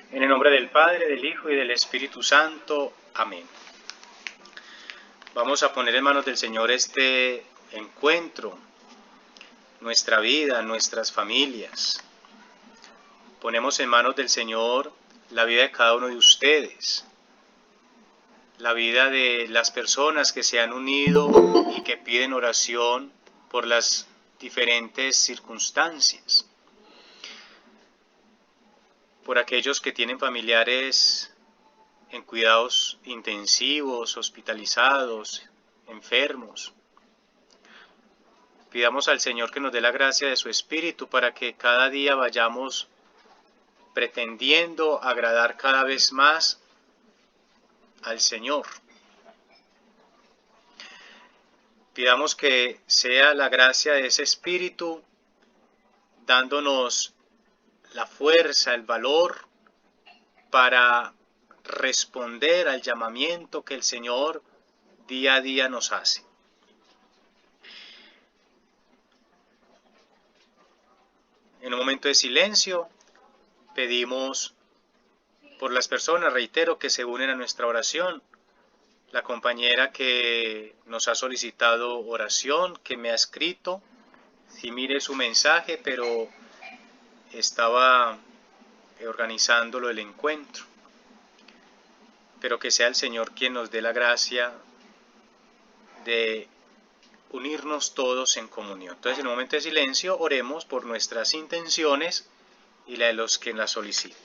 En el nombre del Padre, del Hijo y del Espíritu Santo. Amén. Vamos a poner en manos del Señor este encuentro, nuestra vida, nuestras familias. Ponemos en manos del Señor la vida de cada uno de ustedes, la vida de las personas que se han unido y que piden oración por las diferentes circunstancias, por aquellos que tienen familiares en cuidados intensivos, hospitalizados, enfermos. Pidamos al Señor que nos dé la gracia de su Espíritu para que cada día vayamos pretendiendo agradar cada vez más al Señor. Pidamos que sea la gracia de ese Espíritu dándonos la fuerza, el valor para responder al llamamiento que el Señor día a día nos hace. En un momento de silencio, pedimos por las personas, reitero, que se unen a nuestra oración. La compañera que nos ha solicitado oración, que me ha escrito, sí mire su mensaje, pero estaba organizándolo el encuentro. Pero que sea el Señor quien nos dé la gracia de unirnos todos en comunión. Entonces, en un momento de silencio, oremos por nuestras intenciones y la de los que las solicitan.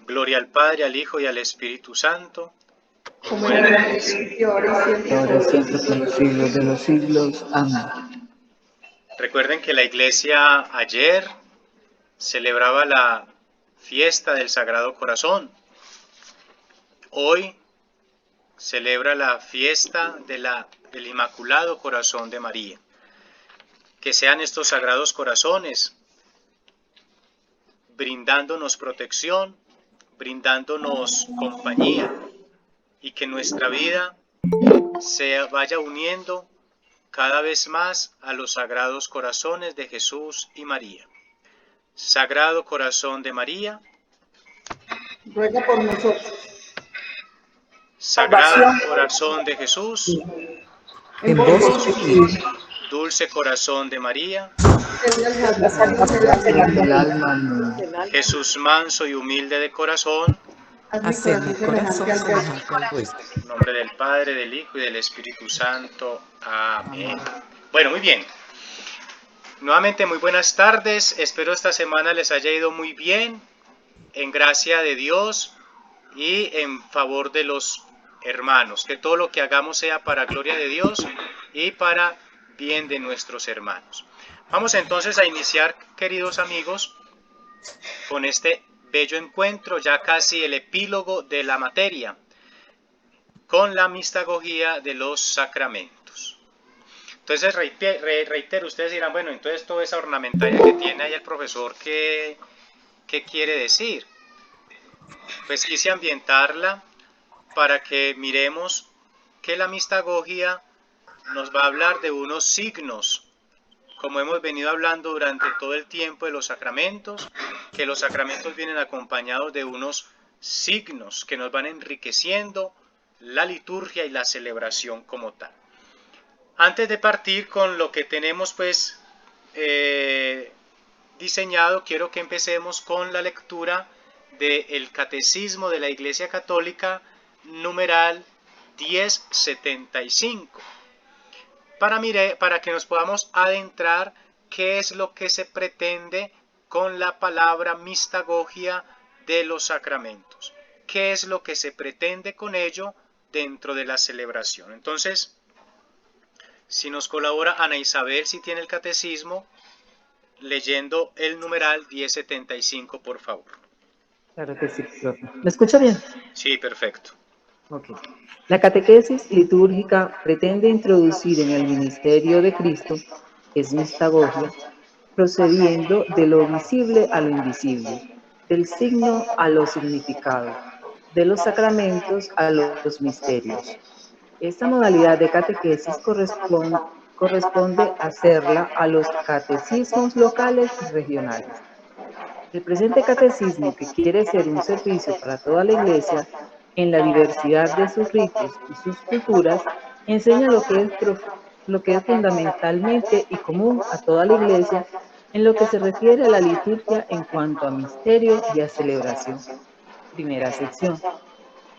Gloria al Padre, al Hijo y al Espíritu Santo, como era en el principio, ahora y siempre, por los siglos de los siglos. Amén. Recuerden que la Iglesia ayer celebraba la fiesta del Sagrado Corazón. Hoy celebra la fiesta del Inmaculado Corazón de María. Que sean estos sagrados corazones brindándonos protección, brindándonos compañía, y que nuestra vida se vaya uniendo cada vez más a los sagrados corazones de Jesús y María. Sagrado Corazón de María, ruega por nosotros. Sagrado Corazón de Jesús, En vos confío. Dulce Corazón de María, El alma mía. Jesús manso y humilde de corazón, Hacer mi corazón semejante al vuestro. en nombre del Padre, del Hijo y del Espíritu Santo. Amén. Bueno, muy bien. Nuevamente, muy buenas tardes. Espero esta semana les haya ido muy bien, en gracia de Dios y en favor de los hermanos. Que todo lo que hagamos sea para gloria de Dios y para bien de nuestros hermanos. Vamos entonces a iniciar, queridos amigos, con este bello encuentro, ya casi el epílogo de la materia, con la mistagogía de los sacramentos. Entonces, reitero, ustedes dirán, bueno, entonces toda esa ornamentaria que tiene ahí el profesor, ¿qué quiere decir? Pues quise ambientarla para que miremos que la mistagogia nos va a hablar de unos signos, como hemos venido hablando durante todo el tiempo de los sacramentos, que los sacramentos vienen acompañados de unos signos que nos van enriqueciendo la liturgia y la celebración como tal. Antes de partir con lo que tenemos pues diseñado, quiero que empecemos con la lectura del Catecismo de la Iglesia Católica, numeral 1075, para que nos podamos adentrar qué es lo que se pretende con la palabra mistagogia de los sacramentos, qué es lo que se pretende con ello dentro de la celebración. Entonces, si nos colabora Ana Isabel, si tiene el catecismo, leyendo el numeral 1075, por favor. Claro que sí, profe. ¿Me escucha bien? Sí, perfecto. Okay. La catequesis litúrgica pretende introducir en el ministerio de Cristo es mistagogia, procediendo de lo visible a lo invisible, del signo a lo significado, de los sacramentos a los misterios. Esta modalidad de catequesis corresponde hacerla a los catecismos locales y regionales. El presente catecismo, que quiere ser un servicio para toda la Iglesia en la diversidad de sus ritos y sus culturas, enseña lo que es fundamentalmente y común a toda la Iglesia en lo que se refiere a la liturgia en cuanto a misterio y a celebración. Primera sección.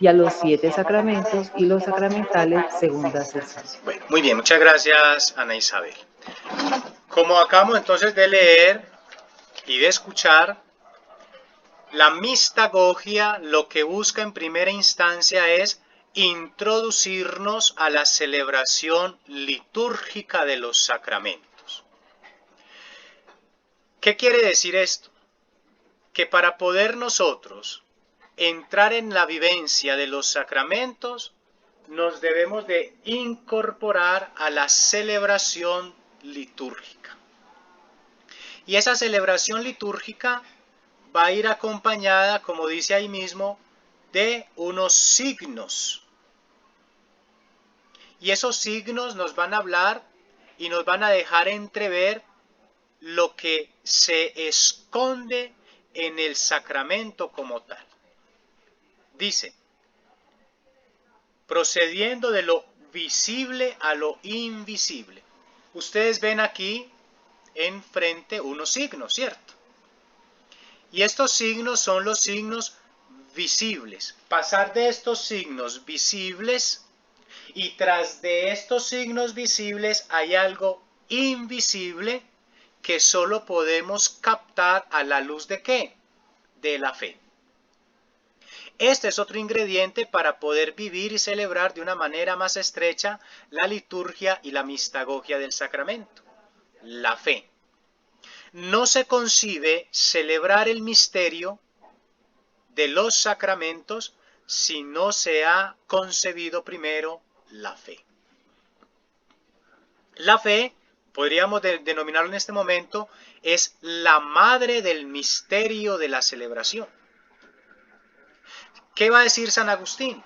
Y a los 7 sacramentos y los sacramentales, segunda sección. Bueno, muy bien, muchas gracias, Ana Isabel. Como acabamos entonces de leer y de escuchar, la mistagogia lo que busca en primera instancia es introducirnos a la celebración litúrgica de los sacramentos. ¿Qué quiere decir esto? Que para poder nosotros entrar en la vivencia de los sacramentos, nos debemos de incorporar a la celebración litúrgica. Y esa celebración litúrgica va a ir acompañada, como dice ahí mismo, de unos signos. Y esos signos nos van a hablar y nos van a dejar entrever lo que se esconde en el sacramento como tal. Dice, procediendo de lo visible a lo invisible. Ustedes ven aquí enfrente unos signos, ¿cierto? Y estos signos son los signos visibles. Pasar de estos signos visibles y tras de estos signos visibles hay algo invisible que solo podemos captar a la luz ¿de qué? De la fe. Este es otro ingrediente para poder vivir y celebrar de una manera más estrecha la liturgia y la mistagogia del sacramento. La fe. No se concibe celebrar el misterio de los sacramentos si no se ha concebido primero la fe. La fe, podríamos denominarlo en este momento, es la madre del misterio de la celebración. ¿Qué va a decir San Agustín?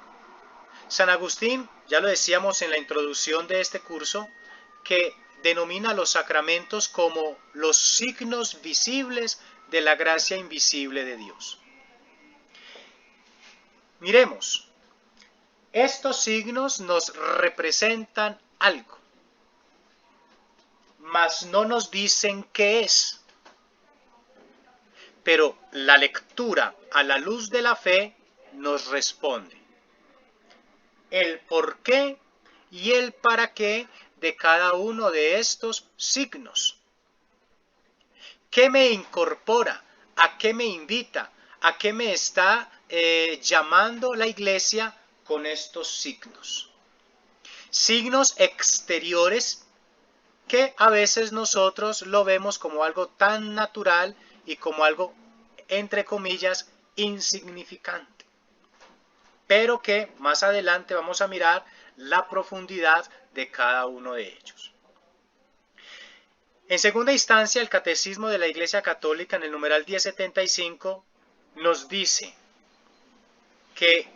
San Agustín, ya lo decíamos en la introducción de este curso, que denomina los sacramentos como los signos visibles de la gracia invisible de Dios. Miremos, estos signos nos representan algo, mas no nos dicen qué es. Pero la lectura a la luz de la fe nos responde el por qué y el para qué de cada uno de estos signos. ¿Qué me incorpora? ¿A qué me invita? ¿A qué me está llamando la Iglesia con estos signos? Signos exteriores que a veces nosotros lo vemos como algo tan natural y como algo, entre comillas, insignificante. Pero que más adelante vamos a mirar la profundidad de cada uno de ellos. En segunda instancia, el Catecismo de la Iglesia Católica, en el numeral 1075, nos dice que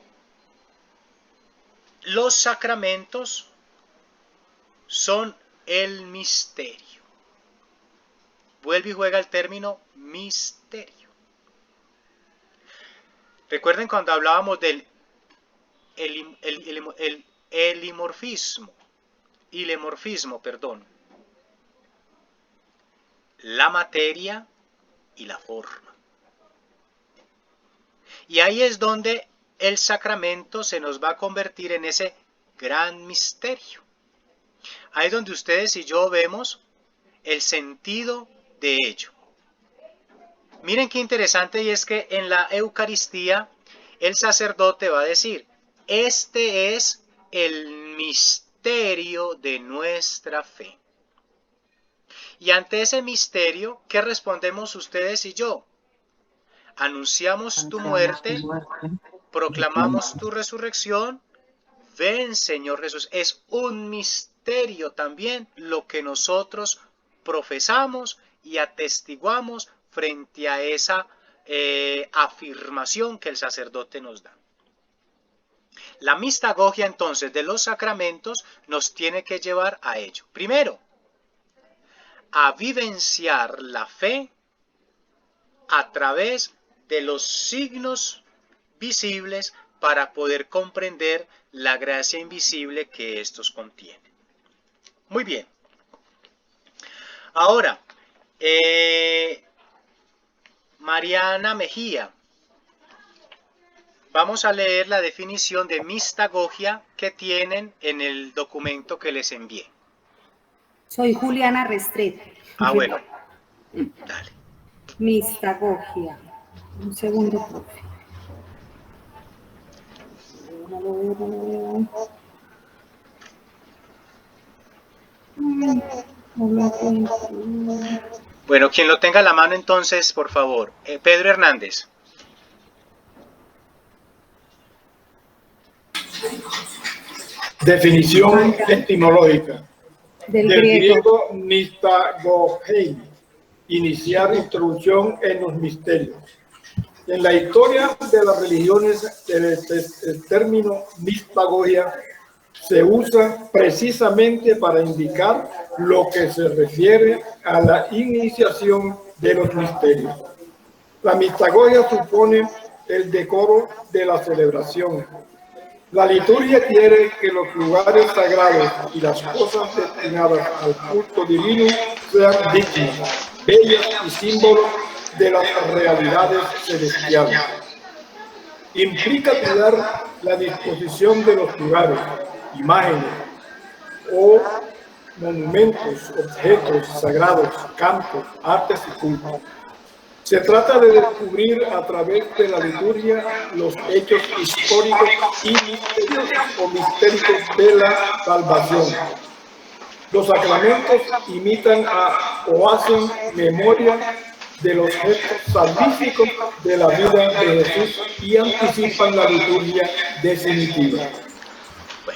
los sacramentos son el misterio. Vuelve y juega el término misterio. Recuerden cuando hablábamos del ilemorfismo, la materia y la forma. Y ahí es donde el sacramento se nos va a convertir en ese gran misterio. Ahí es donde ustedes y yo vemos el sentido de ello. Miren qué interesante, y es que en la Eucaristía el sacerdote va a decir, este es el misterio de nuestra fe. Y ante ese misterio, ¿qué respondemos ustedes y yo? Anunciamos tu muerte, proclamamos tu resurrección. Ven, Señor Jesús. Es un misterio también lo que nosotros profesamos y atestiguamos frente a esa afirmación que el sacerdote nos da. La mistagogia entonces de los sacramentos nos tiene que llevar a ello. Primero, a vivenciar la fe a través de los signos visibles para poder comprender la gracia invisible que estos contienen. Muy bien. Ahora, Mariana Mejía, vamos a leer la definición de mistagogia que tienen en el documento que les envié. Soy Juliana Restrepo. Bueno, dale. Mistagogia. Un segundo, profe. No lo veo. No lo encuentro. Bueno, quien lo tenga a la mano entonces, por favor. Pedro Hernández. Definición etimológica. Del Del griego. griego mistagogei, iniciar introducción en los misterios. En la historia de las religiones, el término mistagogia se usa precisamente para indicar lo que se refiere a la iniciación de los misterios. La mistagogia supone el decoro de la celebración. La liturgia quiere que los lugares sagrados y las cosas destinadas al culto divino sean dignas, bellas y símbolos de las realidades celestiales. Implica cuidar la disposición de los lugares, imágenes o monumentos, objetos sagrados, cantos, artes y cultos. Se trata de descubrir a través de la liturgia los hechos históricos y misteriosos o mistéricos de la salvación. Los sacramentos imitan o hacen memoria de los gestos salvíficos de la vida de Jesús y anticipan la liturgia definitiva.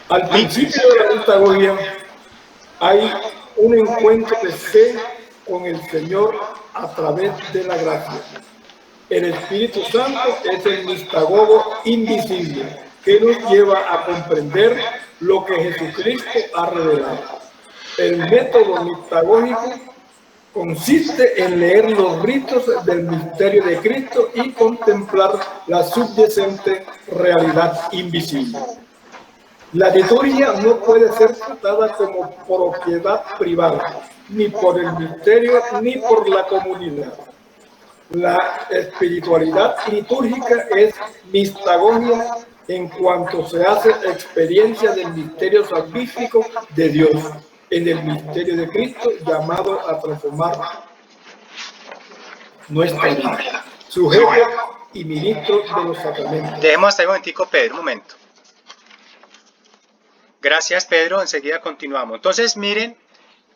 Al principio de la mistagogia hay un encuentro de fe con el Señor a través de la gracia. El Espíritu Santo es el mistagogo invisible que nos lleva a comprender lo que Jesucristo ha revelado. El método mistagógico consiste en leer los ritos del misterio de Cristo y contemplar la subyacente realidad invisible. La liturgia no puede ser tratada como propiedad privada, ni por el misterio ni por la comunidad. La espiritualidad litúrgica es mistagogia en cuanto se hace experiencia del misterio salvífico de Dios, en el misterio de Cristo llamado a transformar nuestra vida. Sujeto y ministro de los sacramentos. Dejemos hasta un momentico, Pedro, un momento. Gracias, Pedro. Enseguida continuamos. Entonces, miren,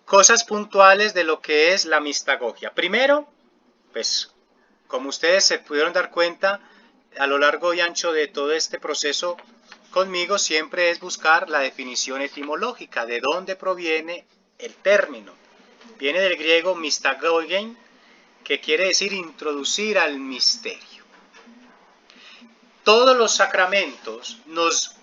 cosas puntuales de lo que es la mistagogia. Primero, pues, como ustedes se pudieron dar cuenta, a lo largo y ancho de todo este proceso conmigo siempre es buscar la definición etimológica, de dónde proviene el término. Viene del griego mistagogen, que quiere decir introducir al misterio. Todos los sacramentos nos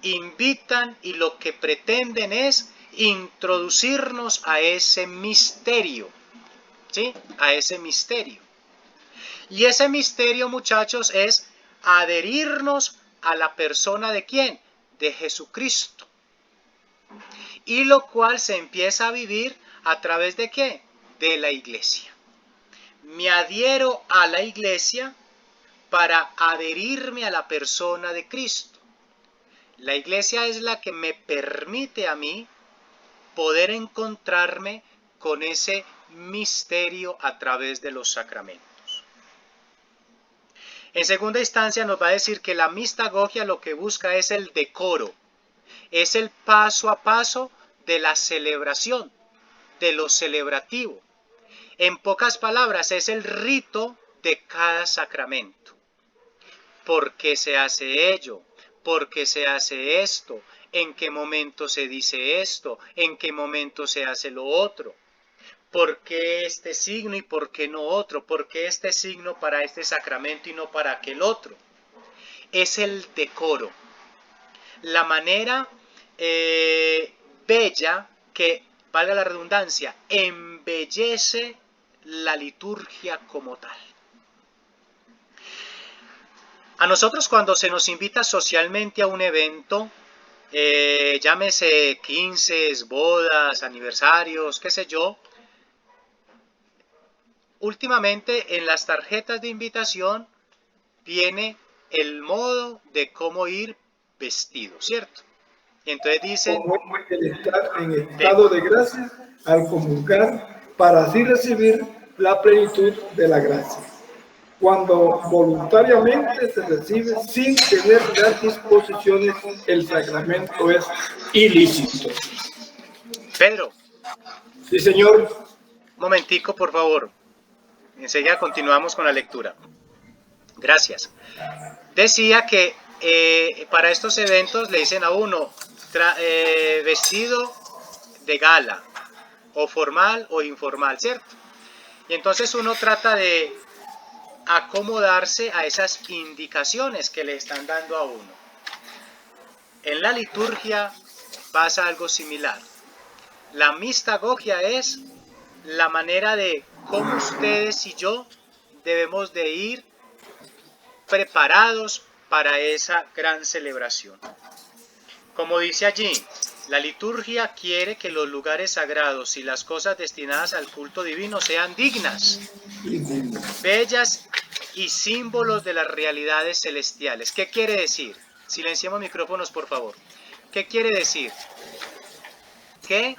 invitan y lo que pretenden es introducirnos a ese misterio, ¿sí? A ese misterio. Y ese misterio, muchachos, es adherirnos a la persona de ¿quién? De Jesucristo. Y lo cual se empieza a vivir a través de ¿qué? De la iglesia. Me adhiero a la iglesia para adherirme a la persona de Cristo. La iglesia es la que me permite a mí poder encontrarme con ese misterio a través de los sacramentos. En segunda instancia nos va a decir que la mistagogia lo que busca es el decoro, es el paso a paso de la celebración, de lo celebrativo. En pocas palabras, es el rito de cada sacramento. ¿Por qué se hace ello? ¿Por qué se hace esto? ¿En qué momento se dice esto? ¿En qué momento se hace lo otro? ¿por qué este signo y por qué no otro? ¿Por qué este signo para este sacramento y no para aquel otro? Es el decoro, la manera bella que, valga la redundancia, embellece la liturgia como tal. A nosotros cuando se nos invita socialmente a un evento, llámese 15, bodas, aniversarios, qué sé yo, últimamente en las tarjetas de invitación viene el modo de cómo ir vestido, ¿cierto? Y entonces dicen, Como el estar en estado de gracia al comulgar para así recibir la plenitud de la gracia. Cuando voluntariamente se recibe sin tener las disposiciones, el sacramento es ilícito. Pedro, Sí, señor. un momentico, por favor. Enseguida continuamos con la lectura. Gracias. Decía que para estos eventos le dicen a uno vestido de gala, o formal o informal, ¿cierto? Y entonces uno trata de acomodarse a esas indicaciones que le están dando a uno. En la liturgia pasa algo similar. La mistagogia es la manera de cómo ustedes y yo debemos de ir preparados para esa gran celebración. Como dice allí, la liturgia quiere que los lugares sagrados y las cosas destinadas al culto divino sean dignas, bellas y símbolos de las realidades celestiales. ¿Qué quiere decir? Silenciemos micrófonos, por favor. ¿Qué quiere decir? Que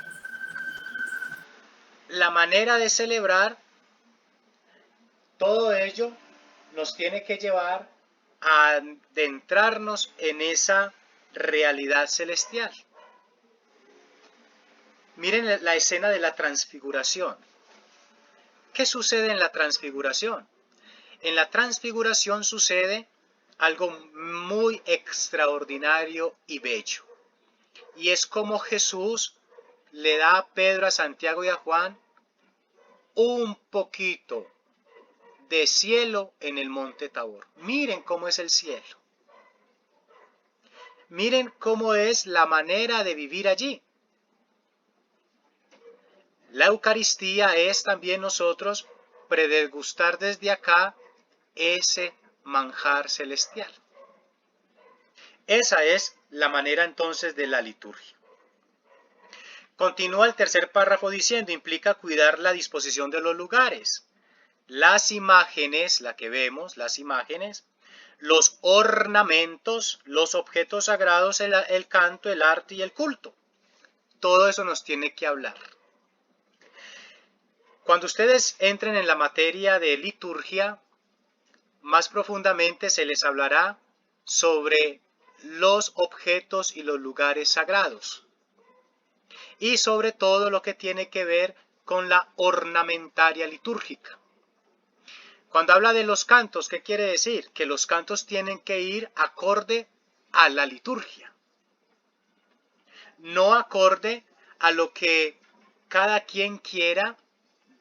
la manera de celebrar todo ello nos tiene que llevar a adentrarnos en esa realidad celestial. Miren la escena de la transfiguración. ¿Qué sucede en la transfiguración? En la transfiguración sucede algo muy extraordinario y bello. Y es como Jesús le da a Pedro, a Santiago y a Juan un poquito de cielo en el monte Tabor. Miren cómo es el cielo. Miren cómo es la manera de vivir allí. La Eucaristía es también nosotros predegustar desde acá ese manjar celestial. Esa es la manera entonces de la liturgia. Continúa el tercer párrafo diciendo, implica cuidar la disposición de los lugares. Las imágenes, la que vemos, las imágenes, los ornamentos, los objetos sagrados, el canto, el arte y el culto. Todo eso nos tiene que hablar. Cuando ustedes entren en la materia de liturgia, más profundamente se les hablará sobre los objetos y los lugares sagrados. Y sobre todo lo que tiene que ver con la ornamentaria litúrgica. Cuando habla de los cantos, ¿qué quiere decir? Que los cantos tienen que ir acorde a la liturgia. No acorde a lo que cada quien quiera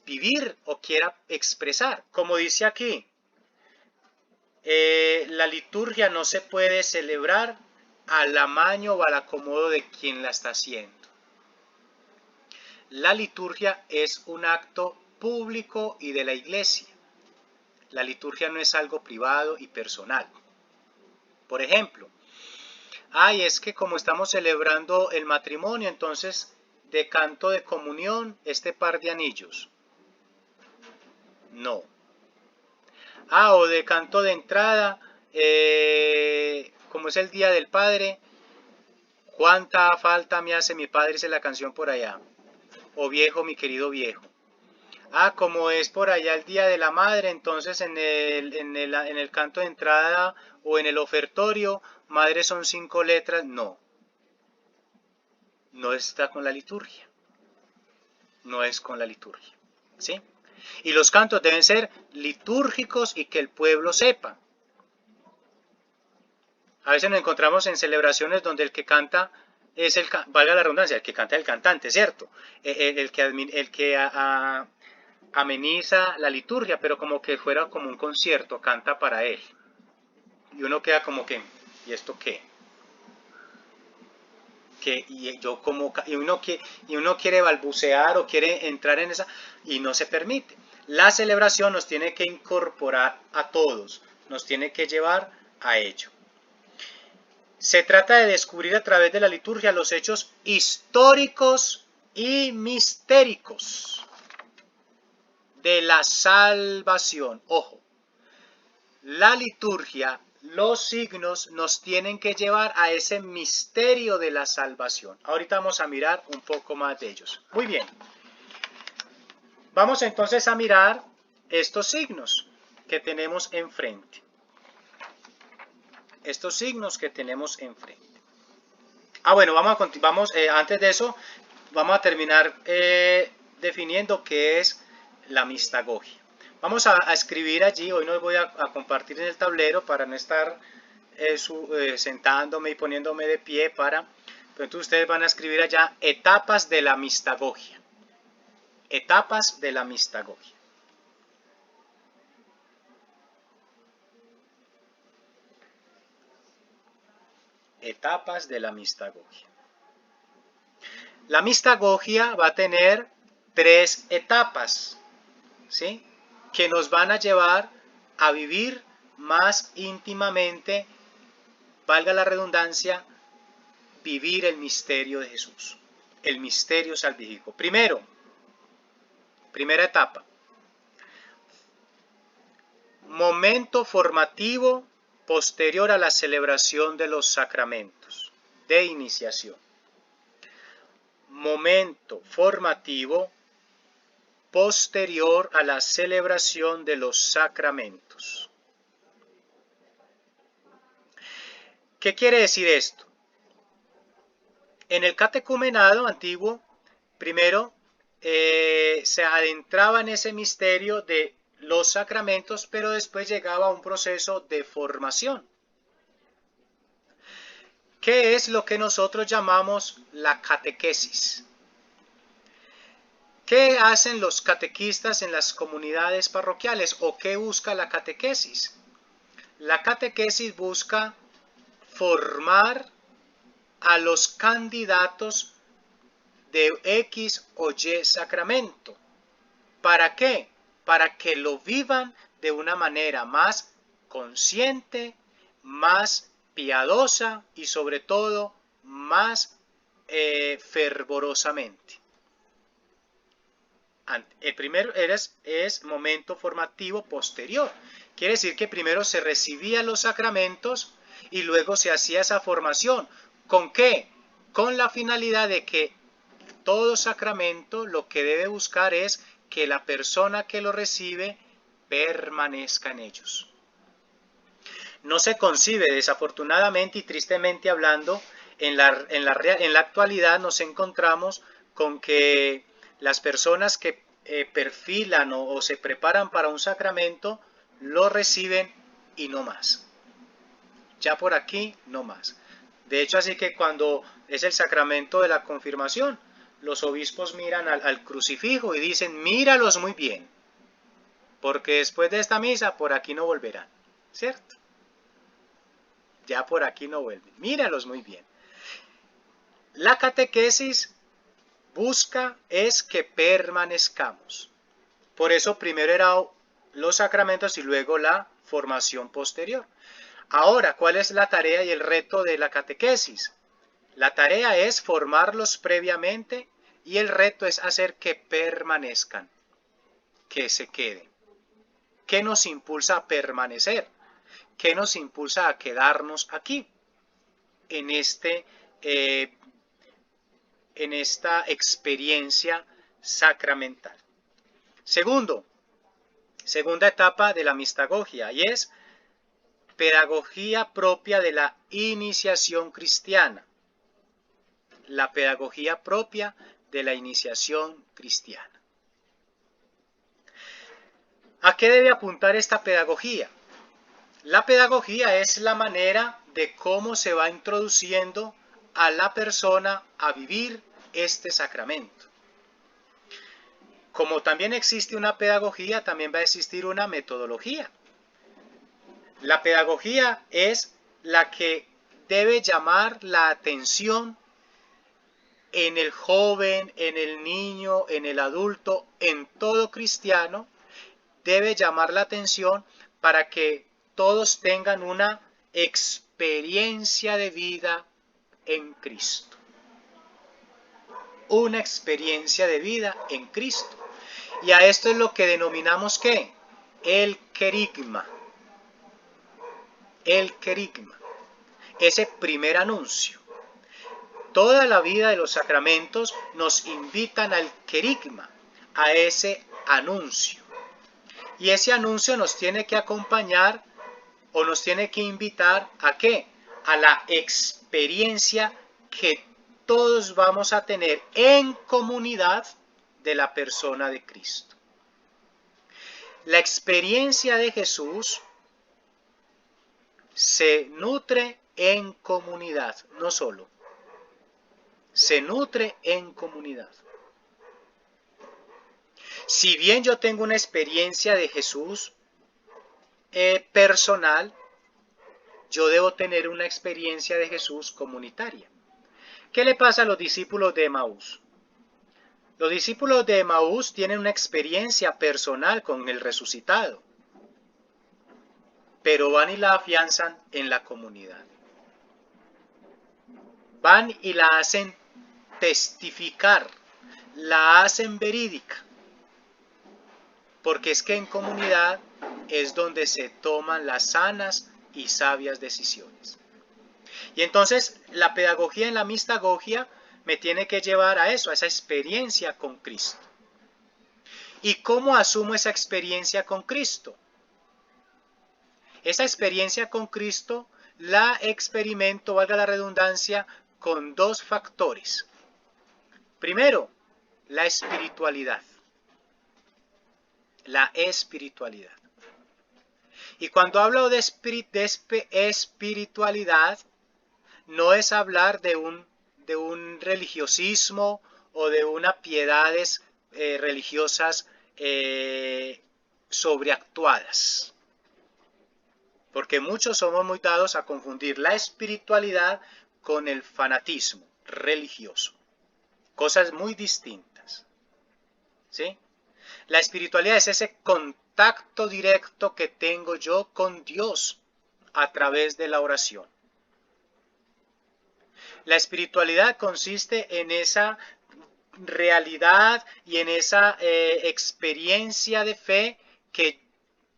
vivir o quiera expresar. Como dice aquí, la liturgia no se puede celebrar al amaño o al acomodo de quien la está haciendo. La liturgia es un acto público y de la iglesia. La liturgia no es algo privado y personal. Por ejemplo, es que como estamos celebrando el matrimonio, entonces de canto de comunión, este par de anillos. No. O de canto de entrada, como es el Día del Padre, ¿cuánta falta me hace mi padre? Dice la canción por allá. O viejo, mi querido viejo. Como es por allá el Día de la Madre, entonces en el canto de entrada o en el ofertorio, madre son 5 letras. No. No está con la liturgia. No es con la liturgia. ¿Sí? Y los cantos deben ser litúrgicos y que el pueblo sepa. A veces nos encontramos en celebraciones donde el que canta es valga la redundancia, el que canta el cantante, ¿cierto? El que ameniza la liturgia, pero como que fuera como un concierto, canta para él. Y uno queda como que, ¿y esto qué? Y uno quiere balbucear o quiere entrar en esa y no se permite. La celebración nos tiene que incorporar a todos, nos tiene que llevar a ello. Se trata de descubrir a través de la liturgia los hechos históricos y mistéricos de la salvación. Ojo, la liturgia, los signos nos tienen que llevar a ese misterio de la salvación. Ahorita vamos a mirar un poco más de ellos. Muy bien. Vamos entonces a mirar estos signos que tenemos enfrente. Estos signos que tenemos enfrente. Bueno, antes de eso, vamos a terminar definiendo qué es la mistagogia. Vamos a escribir allí, hoy no voy a compartir en el tablero para no estar sentándome y poniéndome de pie pero entonces ustedes van a escribir allá etapas de la mistagogia. Etapas de la mistagogia. Etapas de la mistagogia. La mistagogia va a tener 3 etapas, ¿sí? Que nos van a llevar a vivir más íntimamente, valga la redundancia, vivir el misterio de Jesús, el misterio salvífico. Primera etapa, momento formativo posterior a la celebración de los sacramentos de iniciación. Momento formativo posterior a la celebración de los sacramentos. ¿Qué quiere decir esto? En el catecumenado antiguo, primero se adentraba en ese misterio de los sacramentos, pero después llegaba a un proceso de formación. ¿Qué es lo que nosotros llamamos la catequesis? ¿Qué hacen los catequistas en las comunidades parroquiales o qué busca la catequesis? La catequesis busca formar a los candidatos de X o Y sacramento. ¿Para qué? Para que lo vivan de una manera más consciente, más piadosa y sobre todo más fervorosamente. El primero es momento formativo posterior. Quiere decir que primero se recibían los sacramentos y luego se hacía esa formación. ¿Con qué? Con la finalidad de que todo sacramento lo que debe buscar es que la persona que lo recibe permanezca en ellos. No se concibe, desafortunadamente y tristemente hablando, en la actualidad nos encontramos con que las personas que perfilan o se preparan para un sacramento lo reciben y no más. Ya por aquí no más. De hecho, así que cuando es el sacramento de la confirmación, los obispos miran al crucifijo y dicen, míralos muy bien, porque después de esta misa por aquí no volverán, ¿cierto? Ya por aquí no vuelven, míralos muy bien. La catequesis es que permanezcamos. Por eso primero eran los sacramentos y luego la formación posterior. Ahora, ¿cuál es la tarea y el reto de la catequesis? La tarea es formarlos previamente y el reto es hacer que permanezcan, que se queden. ¿Qué nos impulsa a permanecer? ¿Qué nos impulsa a quedarnos aquí? En esta experiencia sacramental. Segunda etapa de la mistagogia, y es pedagogía propia de la iniciación cristiana. La pedagogía propia de la iniciación cristiana. ¿A qué debe apuntar esta pedagogía? La pedagogía es la manera de cómo se va introduciendo a la persona a vivir este sacramento. Como también existe una pedagogía, también va a existir una metodología. La pedagogía es la que debe llamar la atención en el joven, en el niño, en el adulto, en todo cristiano, debe llamar la atención para que todos tengan una experiencia de vida en Cristo. Una experiencia de vida en Cristo. Y a esto es lo que denominamos ¿qué? El querigma. El querigma. Ese primer anuncio. Toda la vida de los sacramentos nos invitan al querigma, a ese anuncio. Y ese anuncio nos tiene que acompañar o nos tiene que invitar ¿a qué? A la experiencia que todos vamos a tener en comunidad de la persona de Cristo. La experiencia de Jesús se nutre en comunidad, no solo. Se nutre en comunidad. Si bien yo tengo una experiencia de Jesús personal, yo debo tener una experiencia de Jesús comunitaria. ¿Qué le pasa a los discípulos de Emaús? Los discípulos de Emaús tienen una experiencia personal con el resucitado, pero van y la afianzan en la comunidad. Van y la hacen testificar, la hacen verídica, porque es que en comunidad es donde se toman las sanas y sabias decisiones. Y entonces la pedagogía en la mistagogia me tiene que llevar a eso, a esa experiencia con Cristo. ¿Y cómo asumo esa experiencia con Cristo? Esa experiencia con Cristo la experimento, valga la redundancia, con dos factores. Primero, la espiritualidad. La espiritualidad. Y cuando hablo de espiritualidad, no es hablar de un religiosismo o de unas piedades religiosas sobreactuadas. Porque muchos somos muy dados a confundir la espiritualidad con el fanatismo religioso. Cosas muy distintas. ¿Sí? La espiritualidad es ese contacto directo que tengo yo con Dios a través de la oración. La espiritualidad consiste en esa realidad y en esa experiencia de fe que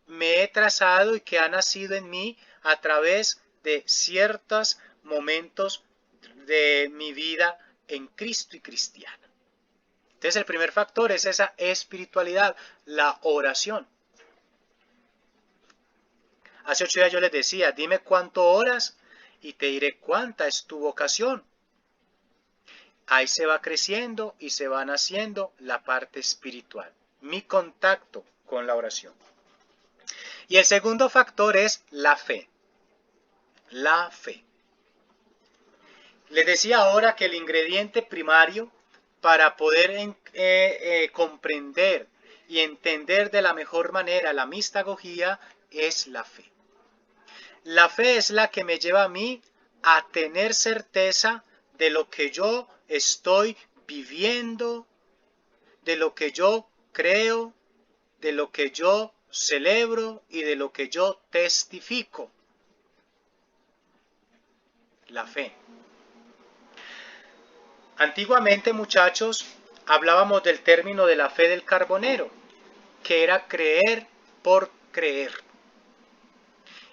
me he trazado y que ha nacido en mí a través de ciertos momentos de mi vida en Cristo y cristiana. Entonces el primer factor es esa espiritualidad, la oración. Hace 8 días yo les decía, dime cuánto oras y te diré cuánta es tu vocación. Ahí se va creciendo y se va naciendo la parte espiritual, mi contacto con la oración. Y el segundo factor es la fe. La fe. Les decía ahora que el ingrediente primario para poder comprender y entender de la mejor manera la mistagogía es la fe. La fe es la que me lleva a mí a tener certeza de lo que yo estoy viviendo, de lo que yo creo, de lo que yo celebro y de lo que yo testifico. La fe. Antiguamente, muchachos, hablábamos del término de la fe del carbonero, que era creer por creer.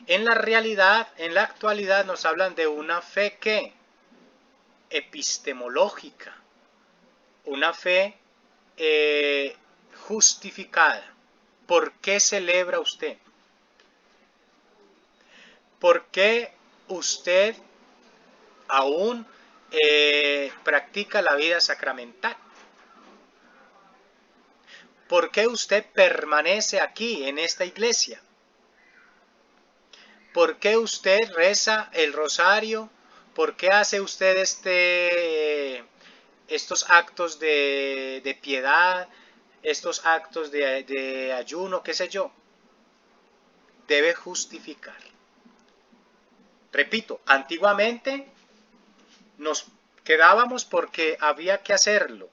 En la realidad, en la actualidad, nos hablan de una fe que epistemológica, una fe justificada. ¿Por qué celebra usted? ¿Por qué usted aún practica la vida sacramental? ¿Por qué usted permanece aquí en esta iglesia? ¿Por qué usted reza el rosario ¿Por qué hace usted estos actos de piedad, estos actos de ayuno, qué sé yo? Debe justificar. Repito, antiguamente nos quedábamos porque había que hacerlo.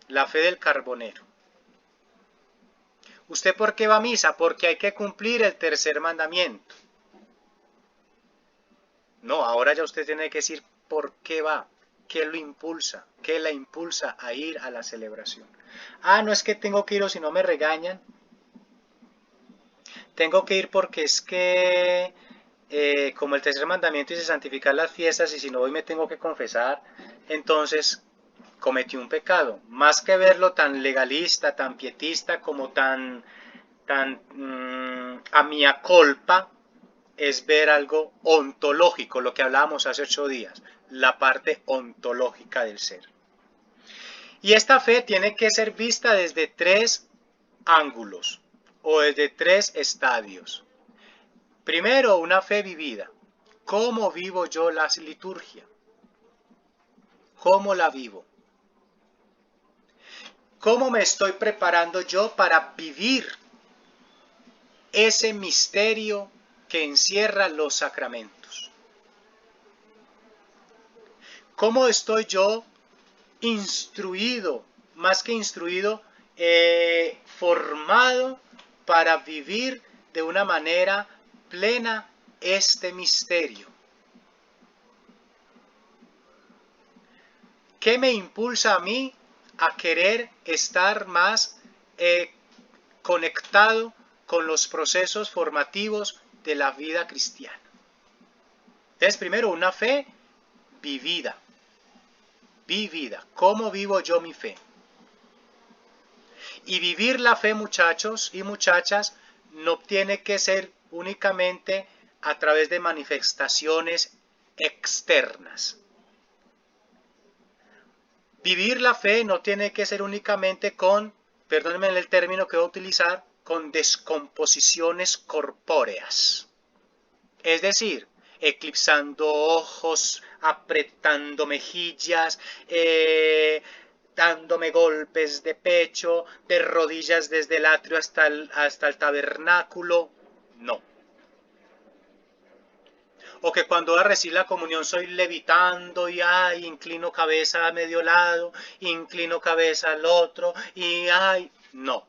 La fe del carbonero. ¿Usted por qué va a misa? Porque hay que cumplir el tercer mandamiento. No, ahora ya usted tiene que decir por qué va, qué lo impulsa, qué la impulsa a ir a la celebración. Ah, no es que tengo que ir o si no me regañan. Tengo que ir porque es que como el tercer mandamiento dice santificar las fiestas y si no voy me tengo que confesar, entonces cometí un pecado. Más que verlo tan legalista, tan pietista, como tan a mia culpa, es ver algo ontológico, lo que hablábamos hace 8 días, la parte ontológica del ser. Y esta fe tiene que ser vista desde 3 ángulos o desde 3 estadios. Primero, una fe vivida. ¿Cómo vivo yo la liturgia? ¿Cómo la vivo? ¿Cómo me estoy preparando yo para vivir ese misterio que encierra los sacramentos? ¿Cómo estoy yo instruido, más que instruido, formado para vivir de una manera plena este misterio? ¿Qué me impulsa a mí a querer estar más conectado con los procesos formativos de la vida cristiana? Entonces, primero, una fe vivida. Vivida. ¿Cómo vivo yo mi fe? Y vivir la fe, muchachos y muchachas, no tiene que ser únicamente a través de manifestaciones externas. Vivir la fe no tiene que ser únicamente con, perdónenme el término que voy a utilizar, con descomposiciones corpóreas. Es decir, eclipsando ojos, apretando mejillas, dándome golpes de pecho, de rodillas desde el atrio hasta el tabernáculo. No. O que cuando voy a recibir la comunión soy levitando y ay, inclino cabeza a medio lado, inclino cabeza al otro y ay, no.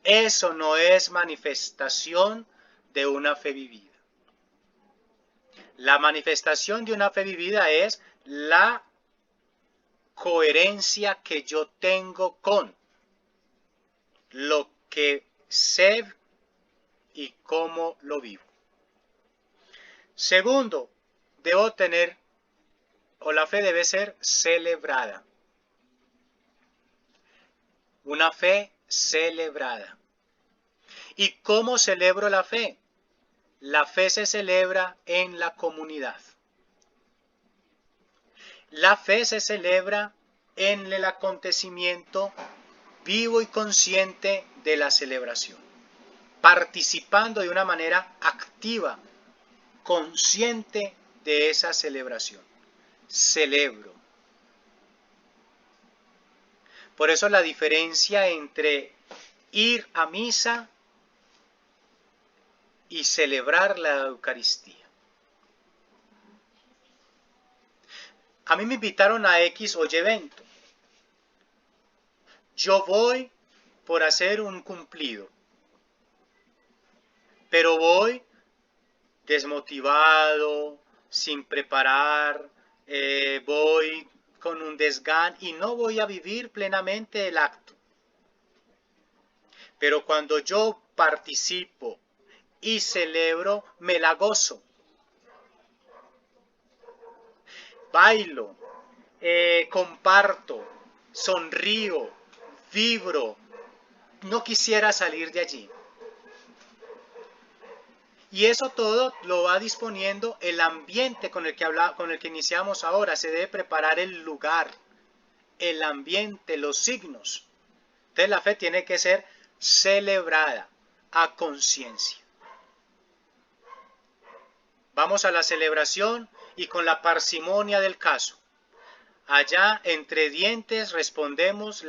Eso no es manifestación de una fe vivida. La manifestación de una fe vivida es la coherencia que yo tengo con lo que sé y cómo lo vivo. Segundo, debo tener, o la fe debe ser celebrada. Una fe celebrada. ¿Y cómo celebro la fe? La fe se celebra en la comunidad. La fe se celebra en el acontecimiento vivo y consciente de la celebración, participando de una manera activa, consciente de esa celebración. Celebro. Por eso la diferencia entre ir a misa y celebrar la Eucaristía. A mí me invitaron a X o Y evento. Yo voy por hacer un cumplido, pero voy desmotivado, sin preparar, voy con un desgán y no voy a vivir plenamente el acto. Pero cuando yo participo y celebro, me la gozo. Bailo, comparto, sonrío, vibro. No quisiera salir de allí. Y eso todo lo va disponiendo el ambiente con el que iniciamos ahora. Se debe preparar el lugar, el ambiente, los signos. Entonces la fe tiene que ser celebrada a conciencia. Vamos a la celebración y con la parsimonia del caso. Allá entre dientes respondemos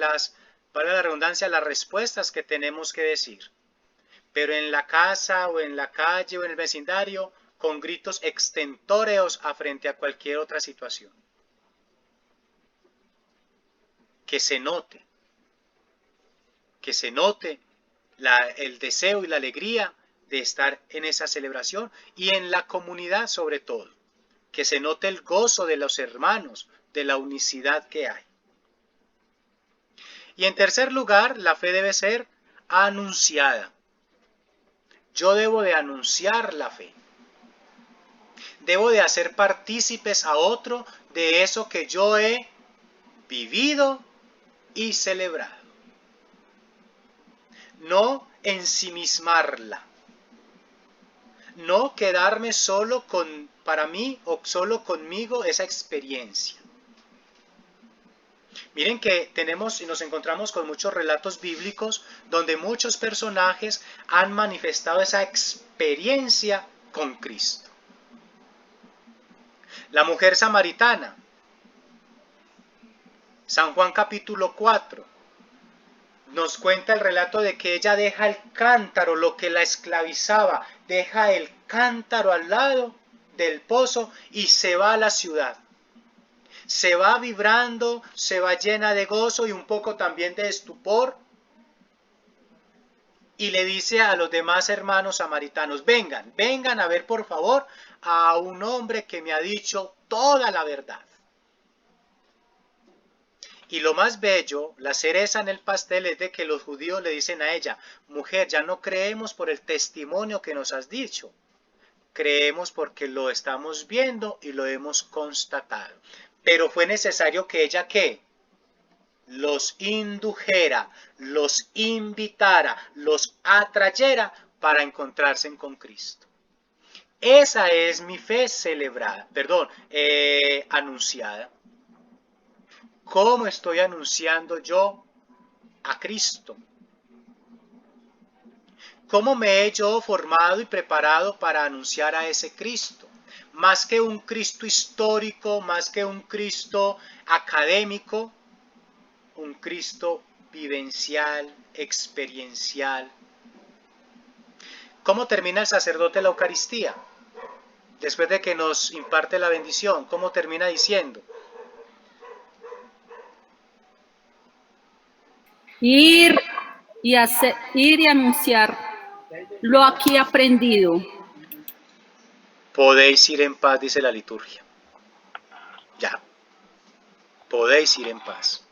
para la redundancia, las respuestas que tenemos que decir. Pero en la casa o en la calle o en el vecindario, con gritos extentóreos frente a cualquier otra situación. Que se note el deseo y la alegría de estar en esa celebración y en la comunidad sobre todo. Que se note el gozo de los hermanos, de la unicidad que hay. Y en tercer lugar, la fe debe ser anunciada. Yo debo de anunciar la fe. Debo de hacer partícipes a otro de eso que yo he vivido y celebrado. No ensimismarla. No quedarme solo para mí o solo conmigo esa experiencia. Miren que tenemos y nos encontramos con muchos relatos bíblicos donde muchos personajes han manifestado esa experiencia con Cristo. La mujer samaritana, San Juan capítulo 4, nos cuenta el relato de que ella deja el cántaro, lo que la esclavizaba, deja el cántaro al lado del pozo y se va a la ciudad. Se va vibrando, se va llena de gozo y un poco también de estupor. Y le dice a los demás hermanos samaritanos, vengan a ver por favor a un hombre que me ha dicho toda la verdad. Y lo más bello, la cereza en el pastel es de que los judíos le dicen a ella, mujer, ya no creemos por el testimonio que nos has dicho. Creemos porque lo estamos viendo y lo hemos constatado. Pero fue necesario que ella, ¿qué? Los indujera, los invitara, los atrayera para encontrarse con Cristo. Esa es mi fe anunciada. ¿Cómo estoy anunciando yo a Cristo? ¿Cómo me he yo formado y preparado para anunciar a ese Cristo? Más que un Cristo histórico, más que un Cristo académico, un Cristo vivencial, experiencial. ¿Cómo termina el sacerdote la Eucaristía? Después de que nos imparte la bendición, ¿cómo termina diciendo? Ir y anunciar lo aquí aprendido. Podéis ir en paz, dice la liturgia. Ya. Podéis ir en paz.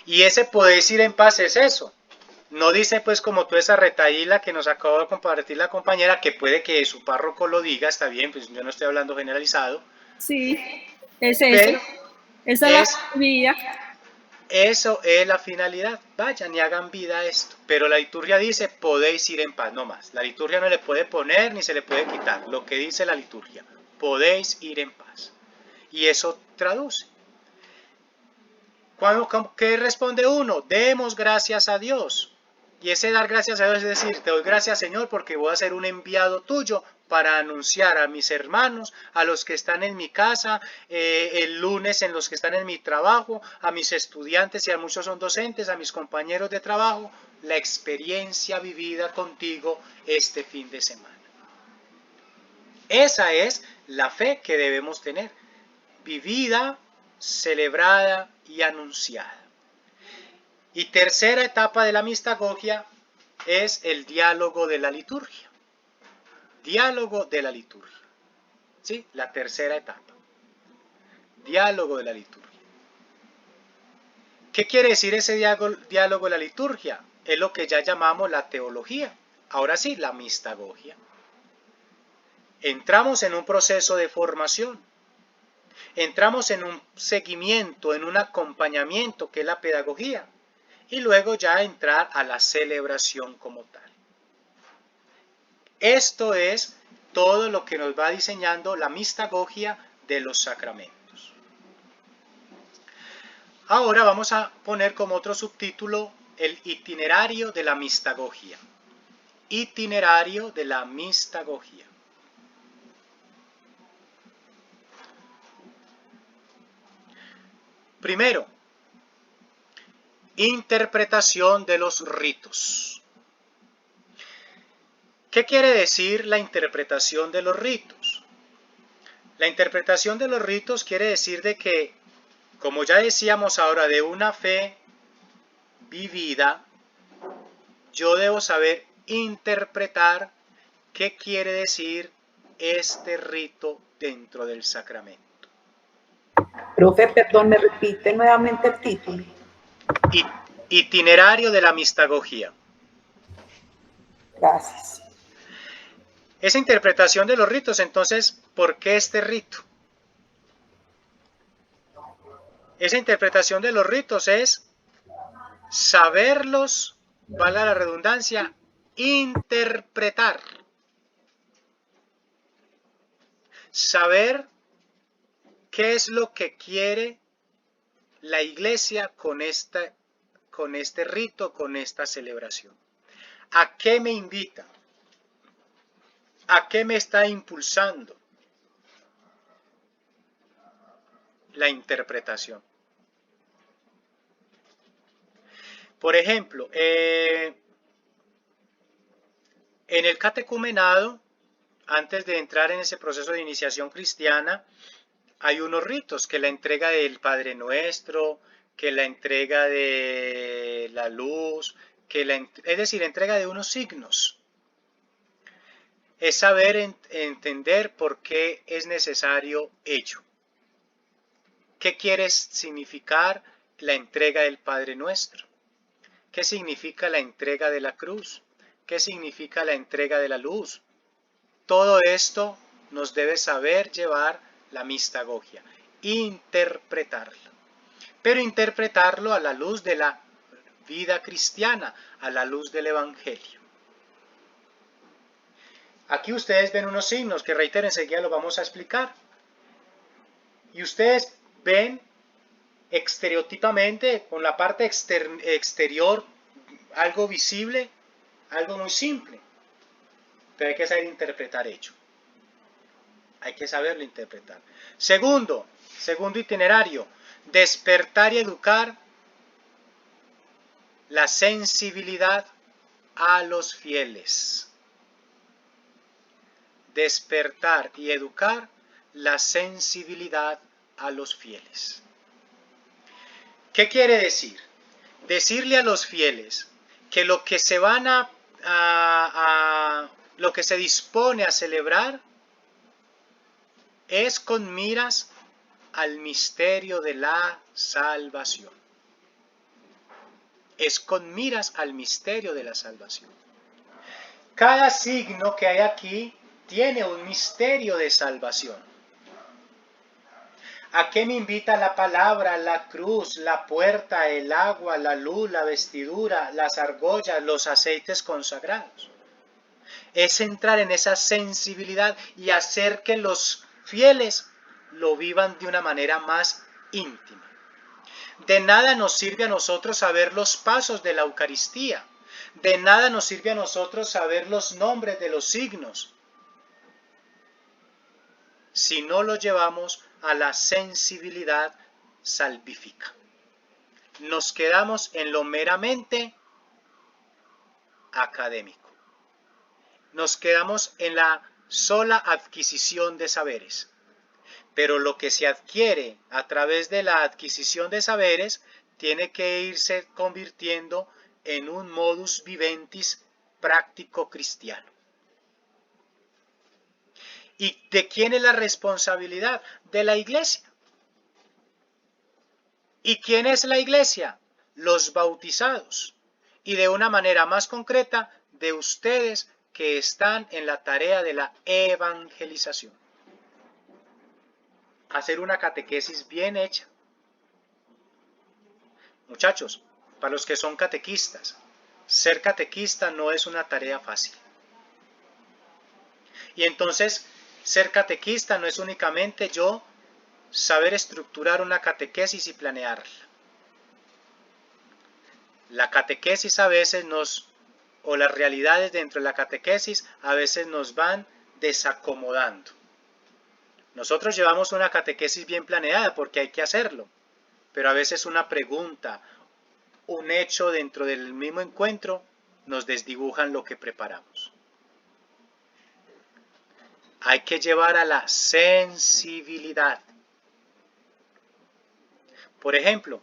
Y ese podéis ir en paz es eso. No dice pues como tú esa retaíla que nos acaba de compartir la compañera, que puede que su párroco lo diga, está bien, pues yo no estoy hablando generalizado. Sí, es eso. Pero esa es la vía. Eso es la finalidad. Vayan y hagan vida a esto. Pero la liturgia dice, podéis ir en paz, no más. La liturgia no le puede poner ni se le puede quitar. Lo que dice la liturgia, podéis ir en paz. Y eso traduce. ¿Qué responde uno? Demos gracias a Dios. Y ese dar gracias a Dios es decir, te doy gracias Señor porque voy a ser un enviado tuyo para anunciar a mis hermanos, a los que están en mi casa, el lunes en los que están en mi trabajo, a mis estudiantes y a muchos son docentes, a mis compañeros de trabajo, la experiencia vivida contigo este fin de semana. Esa es la fe que debemos tener, vivida, celebrada y anunciada. Y tercera etapa de la mistagogia es el diálogo de la liturgia. Diálogo de la liturgia. ¿Sí? La tercera etapa. Diálogo de la liturgia. ¿Qué quiere decir ese diálogo de la liturgia? Es lo que ya llamamos la teología. Ahora sí, la mistagogia. Entramos en un proceso de formación. Entramos en un seguimiento, en un acompañamiento que es la pedagogía. Y luego ya entrar a la celebración como tal. Esto es todo lo que nos va diseñando la mistagogia de los sacramentos. Ahora vamos a poner como otro subtítulo el itinerario de la mistagogia. Itinerario de la mistagogia. Primero, interpretación de los ritos. ¿Qué quiere decir la interpretación de los ritos? La interpretación de los ritos quiere decir de que, como ya decíamos ahora, de una fe vivida, yo debo saber interpretar qué quiere decir este rito dentro del sacramento. Profe, perdón, ¿me repite nuevamente el título? Itinerario de la mistagogía. Gracias. Esa interpretación de los ritos, entonces, ¿por qué este rito? Esa interpretación de los ritos es saberlos, valga la redundancia, interpretar. Saber qué es lo que quiere la iglesia con este rito, con esta celebración. ¿A qué me invita? ¿A qué me está impulsando? La interpretación. Por ejemplo, en el catecumenado, antes de entrar en ese proceso de iniciación cristiana, hay unos ritos, que la entrega del Padre Nuestro, que la entrega de la luz, es decir, entrega de unos signos. Es saber entender por qué es necesario ello. ¿Qué quiere significar la entrega del Padre Nuestro? ¿Qué significa la entrega de la cruz? ¿Qué significa la entrega de la luz? Todo esto nos debe saber llevar la mistagogia, interpretarlo. Pero interpretarlo a la luz de la vida cristiana, a la luz del Evangelio. Aquí ustedes ven unos signos que, reitero, enseguida lo vamos a explicar. Y ustedes ven estereotipamente, con la parte exterior, algo visible, algo muy simple. Pero hay que saber interpretar ello. Hay que saberlo interpretar. Segundo itinerario, despertar y educar la sensibilidad a los fieles. Despertar y educar la sensibilidad a los fieles. ¿Qué quiere decir? Decirle a los fieles que lo que se van lo que se dispone a celebrar es con miras al misterio de la salvación. Es con miras al misterio de la salvación. Cada signo que hay aquí tiene un misterio de salvación. ¿A qué me invita la palabra, la cruz, la puerta, el agua, la luz, la vestidura, las argollas, los aceites consagrados? Es entrar en esa sensibilidad y hacer que los fieles lo vivan de una manera más íntima. De nada nos sirve a nosotros saber los pasos de la Eucaristía. De nada nos sirve a nosotros saber los nombres de los signos, si no lo llevamos a la sensibilidad salvífica. Nos quedamos en lo meramente académico. Nos quedamos en la sola adquisición de saberes. Pero lo que se adquiere a través de la adquisición de saberes tiene que irse convirtiendo en un modus viventis práctico cristiano. ¿Y de quién es la responsabilidad? De la iglesia. ¿Y quién es la iglesia? Los bautizados. Y de una manera más concreta, de ustedes que están en la tarea de la evangelización. Hacer una catequesis bien hecha. Muchachos, para los que son catequistas, ser catequista no es una tarea fácil. Y entonces, ser catequista no es únicamente yo saber estructurar una catequesis y planearla. La catequesis a veces o las realidades dentro de la catequesis a veces nos van desacomodando. Nosotros llevamos una catequesis bien planeada porque hay que hacerlo. pero a veces una pregunta, un hecho dentro del mismo encuentro nos desdibujan lo que preparamos. Hay que llevar a la sensibilidad. Por ejemplo,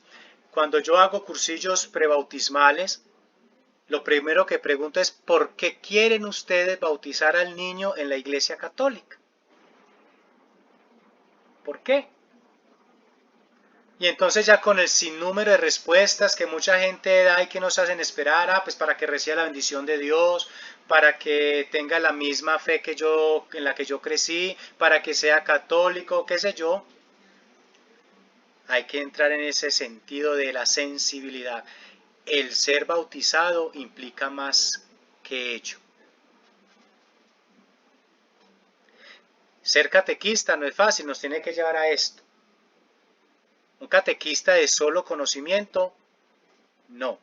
cuando yo hago cursillos prebautismales, lo primero que pregunto es ¿por qué quieren ustedes bautizar al niño en la Iglesia Católica? ¿Por qué? Y entonces ya con el sinnúmero de respuestas que mucha gente da y que nos hacen esperar, pues para que reciba la bendición de Dios, para que tenga la misma fe que yo, en la que yo crecí, para que sea católico, qué sé yo. Hay que entrar en ese sentido de la sensibilidad. El ser bautizado implica más que ello. Ser catequista no es fácil, nos tiene que llevar a esto. ¿Un catequista de solo conocimiento? No.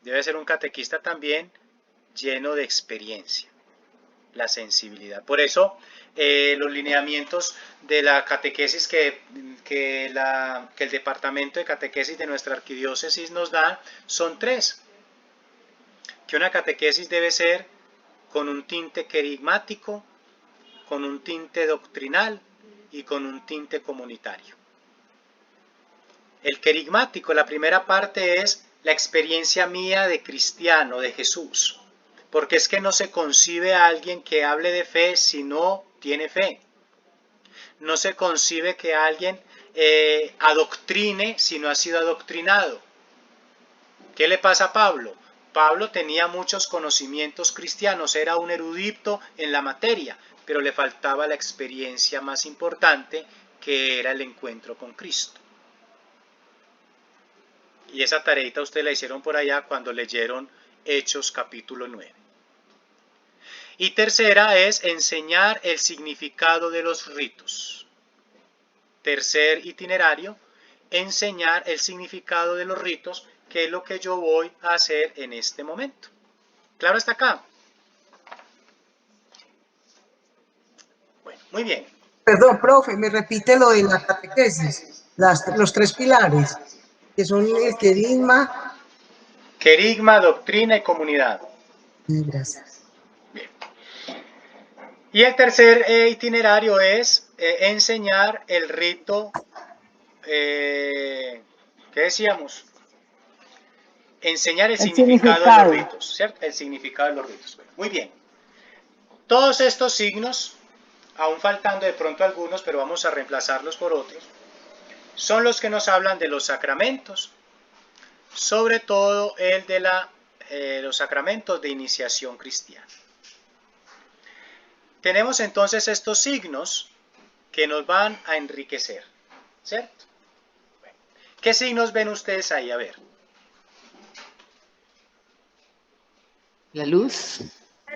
Debe ser un catequista también lleno de experiencia, la sensibilidad. Por eso, los lineamientos de la catequesis que el departamento de catequesis de nuestra arquidiócesis nos da son 3. Que una catequesis debe ser con un tinte querigmático, con un tinte doctrinal y con un tinte comunitario. El querigmático, la primera parte es la experiencia mía de cristiano, de Jesús. Porque es que no se concibe a alguien que hable de fe si no tiene fe. No se concibe que alguien adoctrine si no ha sido adoctrinado. ¿Qué le pasa a Pablo? Pablo tenía muchos conocimientos cristianos, era un erudito en la materia, pero le faltaba la experiencia más importante, que era el encuentro con Cristo. Y esa tareita ustedes la hicieron por allá cuando leyeron Hechos capítulo 9. Y tercera es enseñar el significado de los ritos. Tercer itinerario, enseñar el significado de los ritos, que es lo que yo voy a hacer en este momento. ¿Claro hasta acá? Bueno, muy bien. Perdón, profe, me repite lo de la catequesis, los 3 pilares, que son el querigma. Querigma, doctrina y comunidad. Gracias. Bien. Y el tercer itinerario es enseñar el rito, ¿qué decíamos? Enseñar el significado de los ritos, ¿cierto? El significado de los ritos. Bueno, muy bien. Todos estos signos, aún faltando de pronto algunos, pero vamos a reemplazarlos por otros, son los que nos hablan de los sacramentos, sobre todo el de los sacramentos de iniciación cristiana. Tenemos entonces estos signos que nos van a enriquecer, ¿cierto? Bueno, ¿qué signos ven ustedes ahí? A ver. La luz.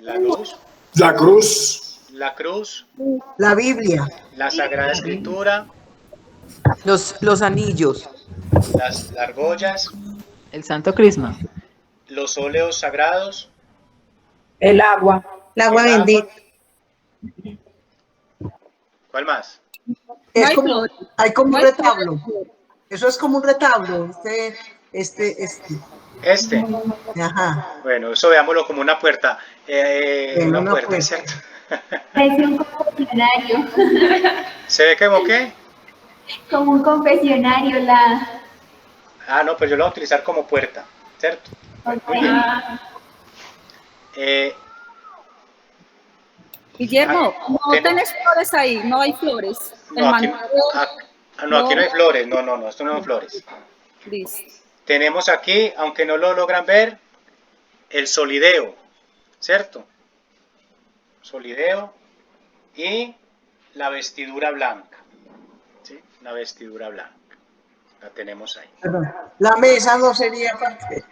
La luz. La cruz. La cruz. La Biblia. La Sagrada Escritura. Los anillos. Las argollas. El Santo Crisma. Los óleos sagrados. El agua. El agua bendita. ¿Cuál más? Es hay como, flores. hay como No un hay retablo. flores. Eso es como un retablo. Este. Este. Ajá. Bueno, eso veámoslo como una puerta. En una puerta. ¿Cierto? Parece un confesionario, ¿Se ve como qué? como un confesionario la... Ah, no, pero yo lo voy a utilizar como puerta, ¿cierto? Muy bien. Guillermo, no ten- tenés flores ahí, no hay flores. El No, aquí, mandato, aquí no hay flores, no, esto no son flores. listo. Tenemos aquí, aunque no lo logran ver, el solideo, ¿cierto? Solideo y la vestidura blanca, ¿sí? La vestidura blanca, la tenemos ahí. Perdón. La mesa no sería parte.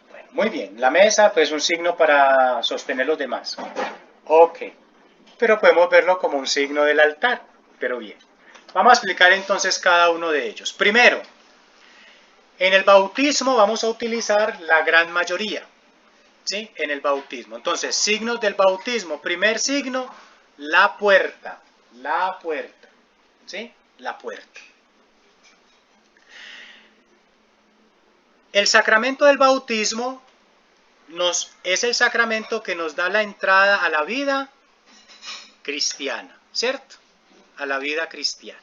Bueno, muy bien, la mesa pues un signo para sostener los demás. Ok, pero podemos verlo como un signo del altar, pero bien. Vamos a explicar entonces cada uno de ellos. Primero, en el bautismo vamos a utilizar la gran mayoría, ¿sí? En el bautismo. Entonces, signos del bautismo. Primer signo, la puerta, ¿sí? La puerta. El sacramento del bautismo es el sacramento que nos da la entrada a la vida cristiana, ¿cierto? A la vida cristiana.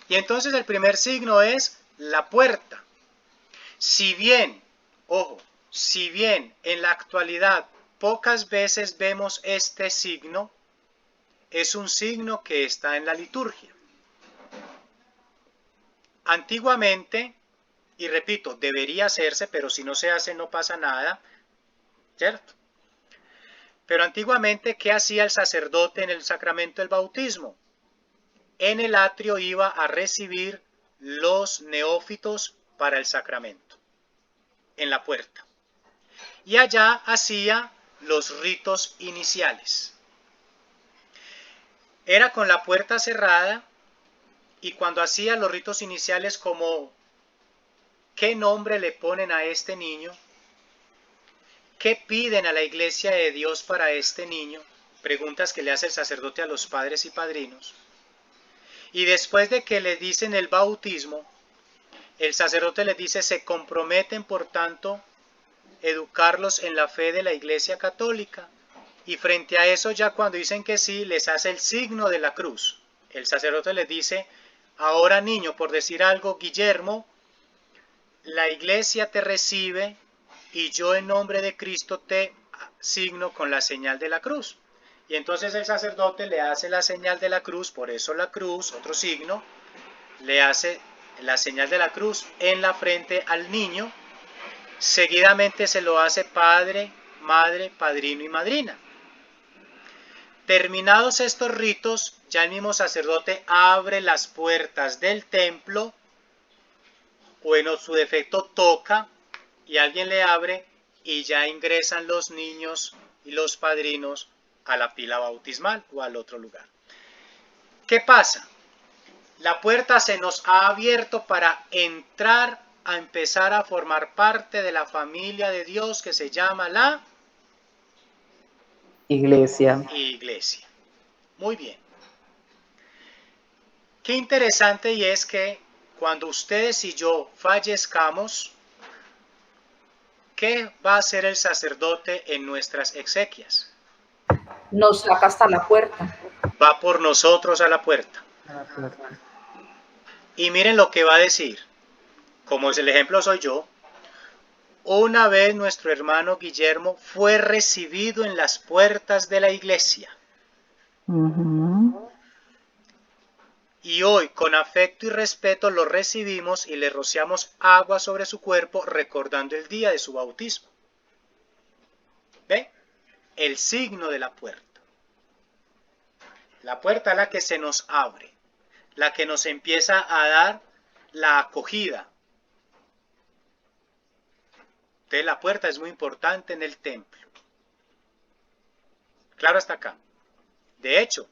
Y entonces el primer signo es la puerta. Si bien, ojo, si bien en la actualidad pocas veces vemos este signo, es un signo que está en la liturgia. Antiguamente, y repito, debería hacerse, pero si no se hace no pasa nada, ¿cierto? Pero antiguamente, ¿qué hacía el sacerdote en el sacramento del bautismo? En el atrio iba a recibir los neófitos para el sacramento, en la puerta. Y allá hacía los ritos iniciales. Era con la puerta cerrada y cuando hacía los ritos iniciales como ¿qué nombre le ponen a este niño? ¿Qué piden a la iglesia de Dios para este niño? Preguntas que le hace el sacerdote a los padres y padrinos. Y después de que le dicen el bautismo, el sacerdote les dice, se comprometen por tanto educarlos en la fe de la iglesia católica. Y frente a eso ya cuando dicen que sí, les hace el signo de la cruz. El sacerdote les dice, ahora niño, por decir algo, Guillermo, la iglesia te recibe y yo en nombre de Cristo te signo con la señal de la cruz. Y entonces el sacerdote le hace la señal de la cruz, por eso la cruz, otro signo, le hace la señal de la cruz en la frente al niño. Seguidamente se lo hace padre, madre, padrino y madrina. Terminados estos ritos, ya el mismo sacerdote abre las puertas del templo, o en su defecto toca, y alguien le abre, y ya ingresan los niños y los padrinos a la pila bautismal o al otro lugar. ¿Qué pasa? La puerta se nos ha abierto para entrar a empezar a formar parte de la familia de Dios que se llama la Iglesia. Iglesia. Muy bien. Qué interesante y es que cuando ustedes y yo fallezcamos, ¿qué va a hacer el sacerdote en nuestras exequias? Nos saca hasta la puerta. Va por nosotros a la puerta. Y miren lo que va a decir. Como es el ejemplo soy yo, una vez nuestro hermano Guillermo fue recibido en las puertas de la iglesia. Y hoy, con afecto y respeto, lo recibimos y le rociamos agua sobre su cuerpo, recordando el día de su bautismo. ¿Ve? El signo de la puerta. La puerta es la que se nos abre, la que nos empieza a dar la acogida. Entonces la puerta es muy importante en el templo. Claro hasta acá. De hecho,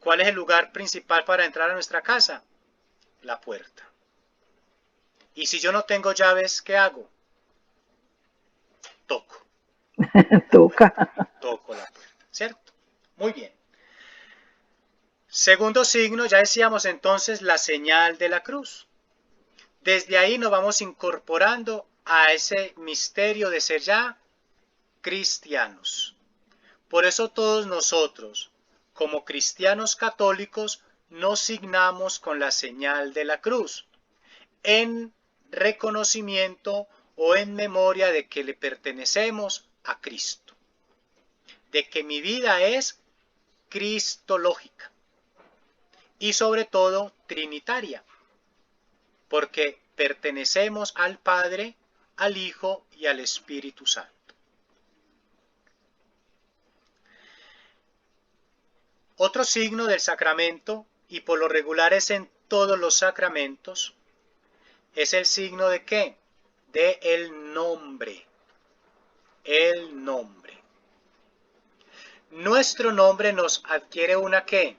¿cuál es el lugar principal para entrar a nuestra casa? La puerta. Y si yo no tengo llaves, ¿qué hago? Toco. Toco la puerta, ¿cierto? Muy bien. Segundo signo, ya decíamos entonces la señal de la cruz. Desde ahí nos vamos incorporando a ese misterio de ser ya cristianos. Por eso todos nosotros, como cristianos católicos, nos signamos con la señal de la cruz, en reconocimiento o en memoria de que le pertenecemos a Cristo, de que mi vida es cristológica y sobre todo trinitaria, porque pertenecemos al Padre, al Hijo y al Espíritu Santo. Otro signo del sacramento, y por lo regular es en todos los sacramentos, es el signo de ¿qué? De el nombre. El nombre. Nuestro nombre nos adquiere una ¿qué?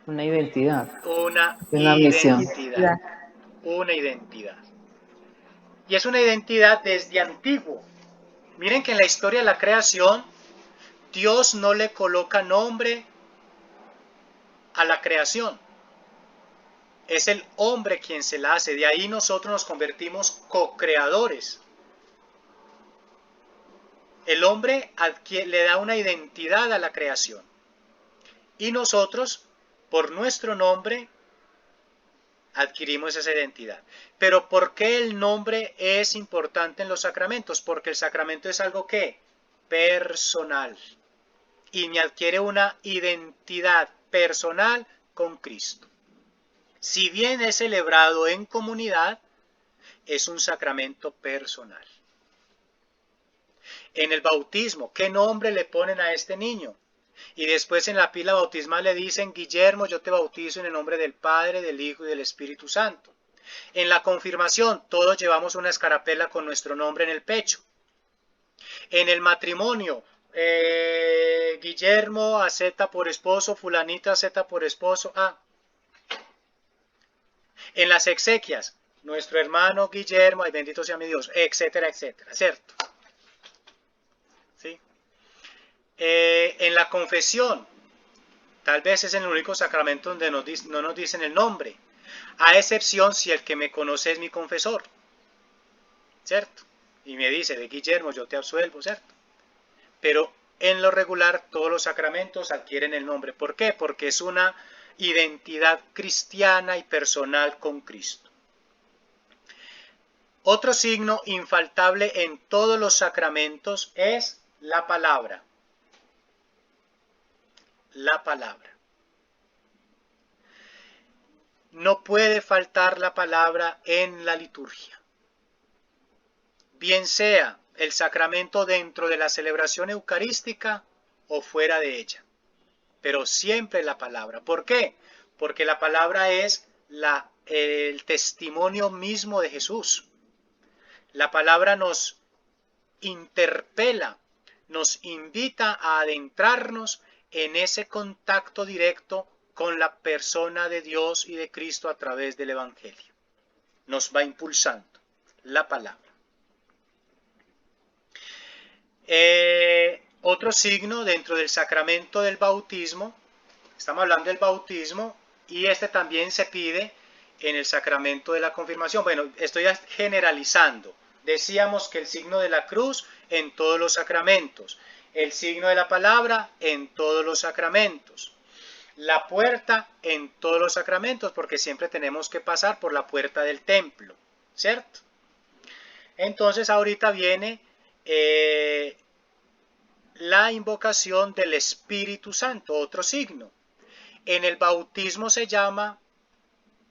Una identidad. Una misión. identidad. Una identidad. Y es una identidad desde antiguo. Miren que en la historia de la creación, Dios no le coloca nombre a la creación. Es el hombre quien se la hace. De ahí nosotros nos convertimos co-creadores. El hombre le da una identidad a la creación. Y nosotros, por nuestro nombre, adquirimos esa identidad. Pero ¿por qué el nombre es importante en los sacramentos? Porque el sacramento es algo que personal. Y me adquiere una identidad personal con Cristo. Si bien es celebrado en comunidad, es un sacramento personal. En el bautismo, ¿qué nombre le ponen a este niño? Y después en la pila bautismal le dicen, Guillermo, yo te bautizo en el nombre del Padre, del Hijo y del Espíritu Santo. En la confirmación, todos llevamos una escarapela con nuestro nombre en el pecho. En el matrimonio, Guillermo acepta por esposo, fulanita acepta por esposo. En las exequias, nuestro hermano Guillermo, ay bendito sea mi Dios, etcétera, etcétera, ¿cierto? ¿Sí? En la confesión, tal vez es el único sacramento donde no nos dicen el nombre, a excepción si el que me conoce es mi confesor, ¿cierto? Y me dice, de Guillermo, yo te absuelvo, ¿cierto? Pero en lo regular todos los sacramentos adquieren el nombre. ¿Por qué? Porque es una identidad cristiana y personal con Cristo. Otro signo infaltable en todos los sacramentos es la palabra. La palabra. No puede faltar la palabra en la liturgia. Bien sea el sacramento dentro de la celebración eucarística o fuera de ella. Pero siempre la palabra. ¿Por qué? Porque la palabra es el testimonio mismo de Jesús. La palabra nos interpela, nos invita a adentrarnos en ese contacto directo con la persona de Dios y de Cristo a través del Evangelio. Nos va impulsando la palabra. Otro signo dentro del sacramento del bautismo, estamos hablando del bautismo y este también se pide en el sacramento de la confirmación. Bueno, estoy generalizando. Decíamos que el signo de la cruz en todos los sacramentos, el signo de la palabra en todos los sacramentos, la puerta en todos los sacramentos, porque siempre tenemos que pasar por la puerta del templo, ¿cierto? Entonces ahorita viene la invocación del Espíritu Santo, otro signo. En el bautismo se llama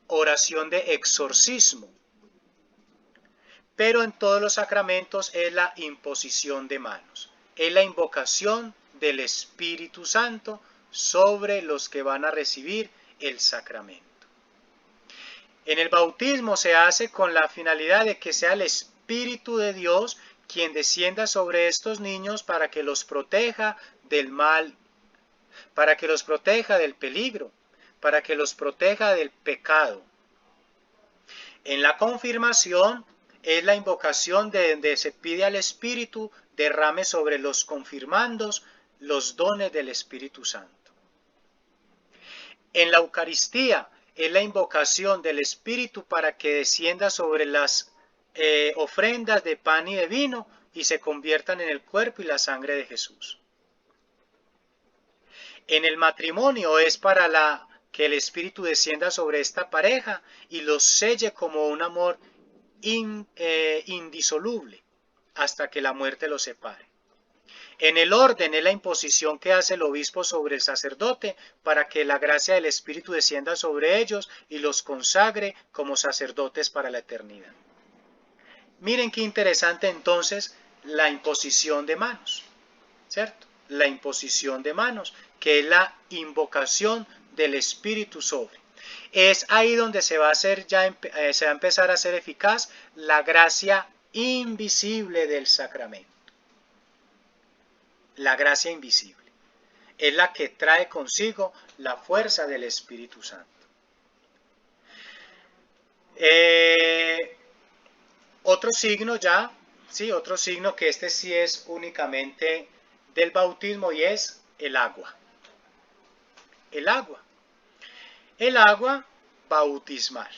oración de exorcismo, pero en todos los sacramentos es la imposición de manos, es la invocación del Espíritu Santo sobre los que van a recibir el sacramento. En el bautismo se hace con la finalidad de que sea el Espíritu de Dios quien descienda sobre estos niños para que los proteja del mal, para que los proteja del peligro, para que los proteja del pecado. En la confirmación es la invocación donde se pide al Espíritu derrame sobre los confirmandos los dones del Espíritu Santo. En la Eucaristía es la invocación del Espíritu para que descienda sobre las ofrendas de pan y de vino y se conviertan en el cuerpo y la sangre de Jesús. En el matrimonio es para que el Espíritu descienda sobre esta pareja y los selle como un amor indisoluble hasta que la muerte los separe. En el orden es la imposición que hace el obispo sobre el sacerdote para que la gracia del Espíritu descienda sobre ellos y los consagre como sacerdotes para la eternidad. Miren qué interesante entonces la imposición de manos, ¿cierto? La imposición de manos, que es la invocación del Espíritu sobre. Es ahí donde se va a empezar a hacer eficaz la gracia invisible del sacramento. La gracia invisible es la que trae consigo la fuerza del Espíritu Santo. Otro signo otro signo que este sí es únicamente del bautismo y es el agua. El agua bautismal.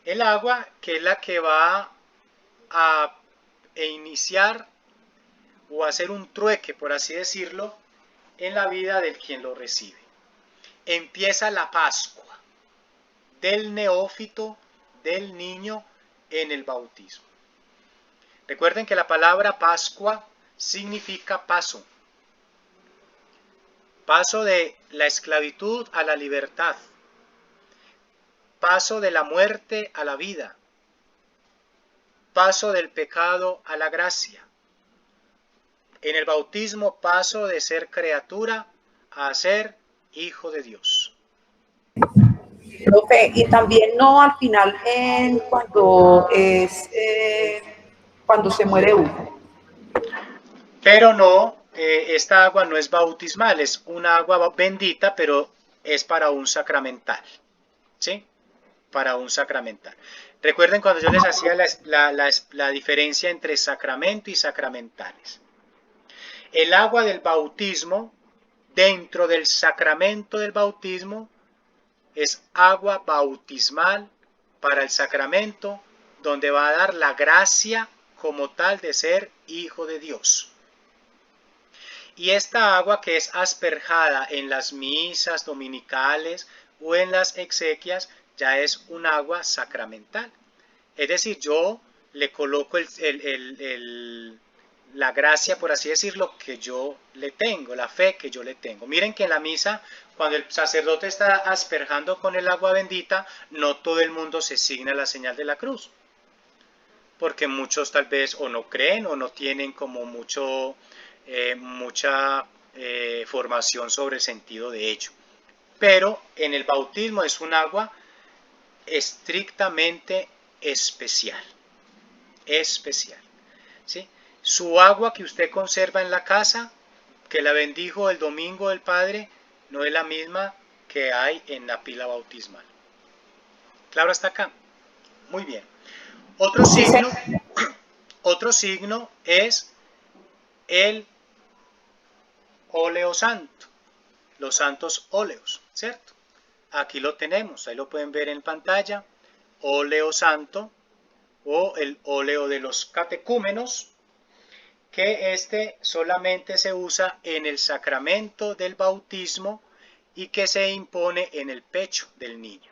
El agua que es la que va a iniciar o hacer un trueque, por así decirlo, en la vida del quien lo recibe. Empieza la Pascua del neófito, del niño, en el bautismo. Recuerden que la palabra Pascua significa paso. Paso de la esclavitud a la libertad. Paso de la muerte a la vida. Paso del pecado a la gracia. En el bautismo, paso de ser criatura a ser hijo de Dios. Profe, y también no al final cuando se muere uno. Pero no, esta agua no es bautismal, es una agua bendita, pero es para un sacramental. ¿Sí? Para un sacramental. Recuerden cuando yo les hacía la diferencia entre sacramento y sacramentales. El agua del bautismo, dentro del sacramento del bautismo, es agua bautismal para el sacramento, donde va a dar la gracia como tal de ser hijo de Dios. Y esta agua que es asperjada en las misas dominicales o en las exequias, ya es un agua sacramental. Es decir, yo le coloco la gracia, por así decirlo, que yo le tengo, la fe que yo le tengo. Miren que en la misa, cuando el sacerdote está asperjando con el agua bendita, no todo el mundo se signa la señal de la cruz. Porque muchos tal vez o no creen o no tienen como mucha formación sobre el sentido de ello. Pero en el bautismo es un agua estrictamente especial. ¿Sí? Su agua que usted conserva en la casa, que la bendijo el domingo del Padre, no es la misma que hay en la pila bautismal. ¿Claro hasta acá? Muy bien. Otro signo es el óleo santo, los santos óleos, ¿cierto? Aquí lo tenemos, ahí lo pueden ver en pantalla, óleo santo o el óleo de los catecúmenos, que este solamente se usa en el sacramento del bautismo y que se impone en el pecho del niño.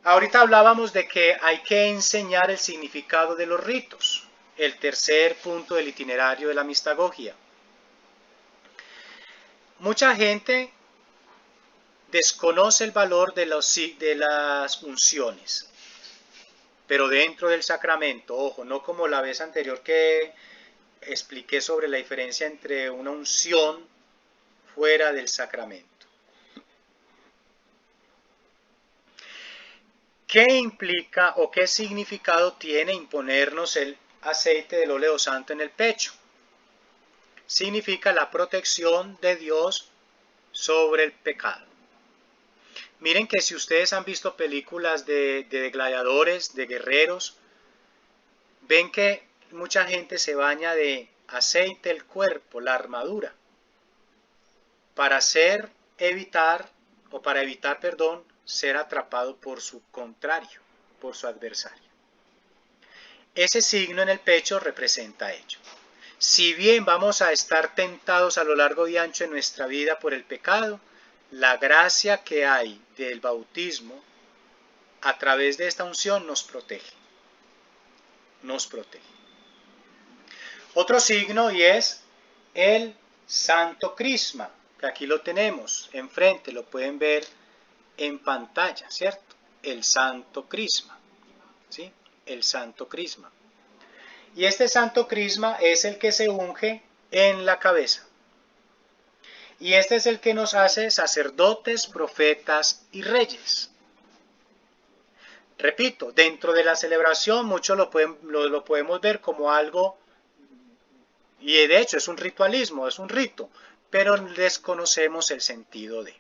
Ahorita hablábamos de que hay que enseñar el significado de los ritos, el tercer punto del itinerario de la mistagogia. Mucha gente desconoce el valor de las unciones, pero dentro del sacramento, ojo, no como la vez anterior que expliqué sobre la diferencia entre una unción fuera del sacramento. ¿Qué implica o qué significado tiene imponernos el aceite del óleo santo en el pecho? Significa la protección de Dios sobre el pecado. Miren que si ustedes han visto películas de gladiadores, de guerreros, ven que mucha gente se baña de aceite el cuerpo, la armadura, para evitar ser atrapado por su contrario, por su adversario. Ese signo en el pecho representa ello. Si bien vamos a estar tentados a lo largo y ancho de nuestra vida por el pecado, la gracia que hay del bautismo a través de esta unción nos protege. Nos protege. Otro signo y es el santo crisma, que aquí lo tenemos enfrente, lo pueden ver en pantalla, ¿cierto? El santo crisma, ¿sí? El santo crisma. Y este santo crisma es el que se unge en la cabeza. Y este es el que nos hace sacerdotes, profetas y reyes. Repito, dentro de la celebración muchos lo podemos ver como algo, y de hecho es un ritualismo, es un rito, pero desconocemos el sentido de.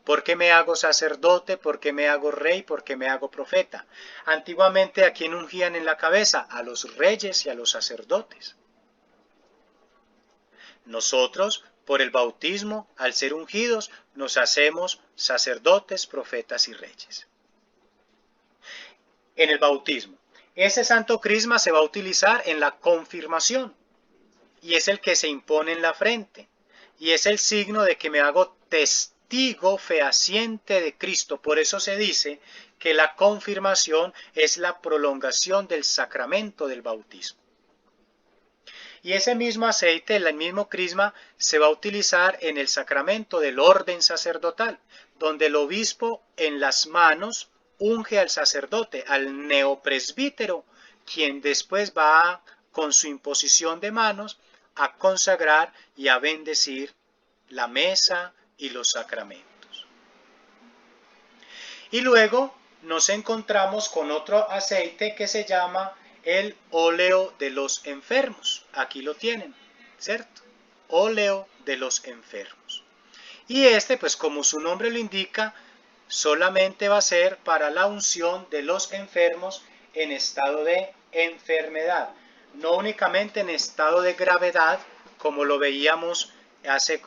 ¿Por qué me hago sacerdote? ¿Por qué me hago rey? ¿Por qué me hago profeta? Antiguamente, ¿a quién ungían en la cabeza? A los reyes y a los sacerdotes. Nosotros, Por el bautismo, al ser ungidos, nos hacemos sacerdotes, profetas y reyes. En el bautismo. Ese santo crisma se va a utilizar en la confirmación y es el que se impone en la frente y es el signo de que me hago testigo fehaciente de Cristo. Por eso se dice que la confirmación es la prolongación del sacramento del bautismo. Y ese mismo aceite, el mismo crisma, se va a utilizar en el sacramento del orden sacerdotal, donde el obispo en las manos unge al sacerdote, al neopresbítero, quien después va, con su imposición de manos, a consagrar y a bendecir la mesa y los sacramentos. Y luego nos encontramos con otro aceite que se llama el óleo de los enfermos. Aquí lo tienen, ¿cierto? Óleo de los enfermos. Y este, pues como su nombre lo indica, solamente va a ser para la unción de los enfermos en estado de enfermedad, no únicamente en estado de gravedad, como lo veíamos hace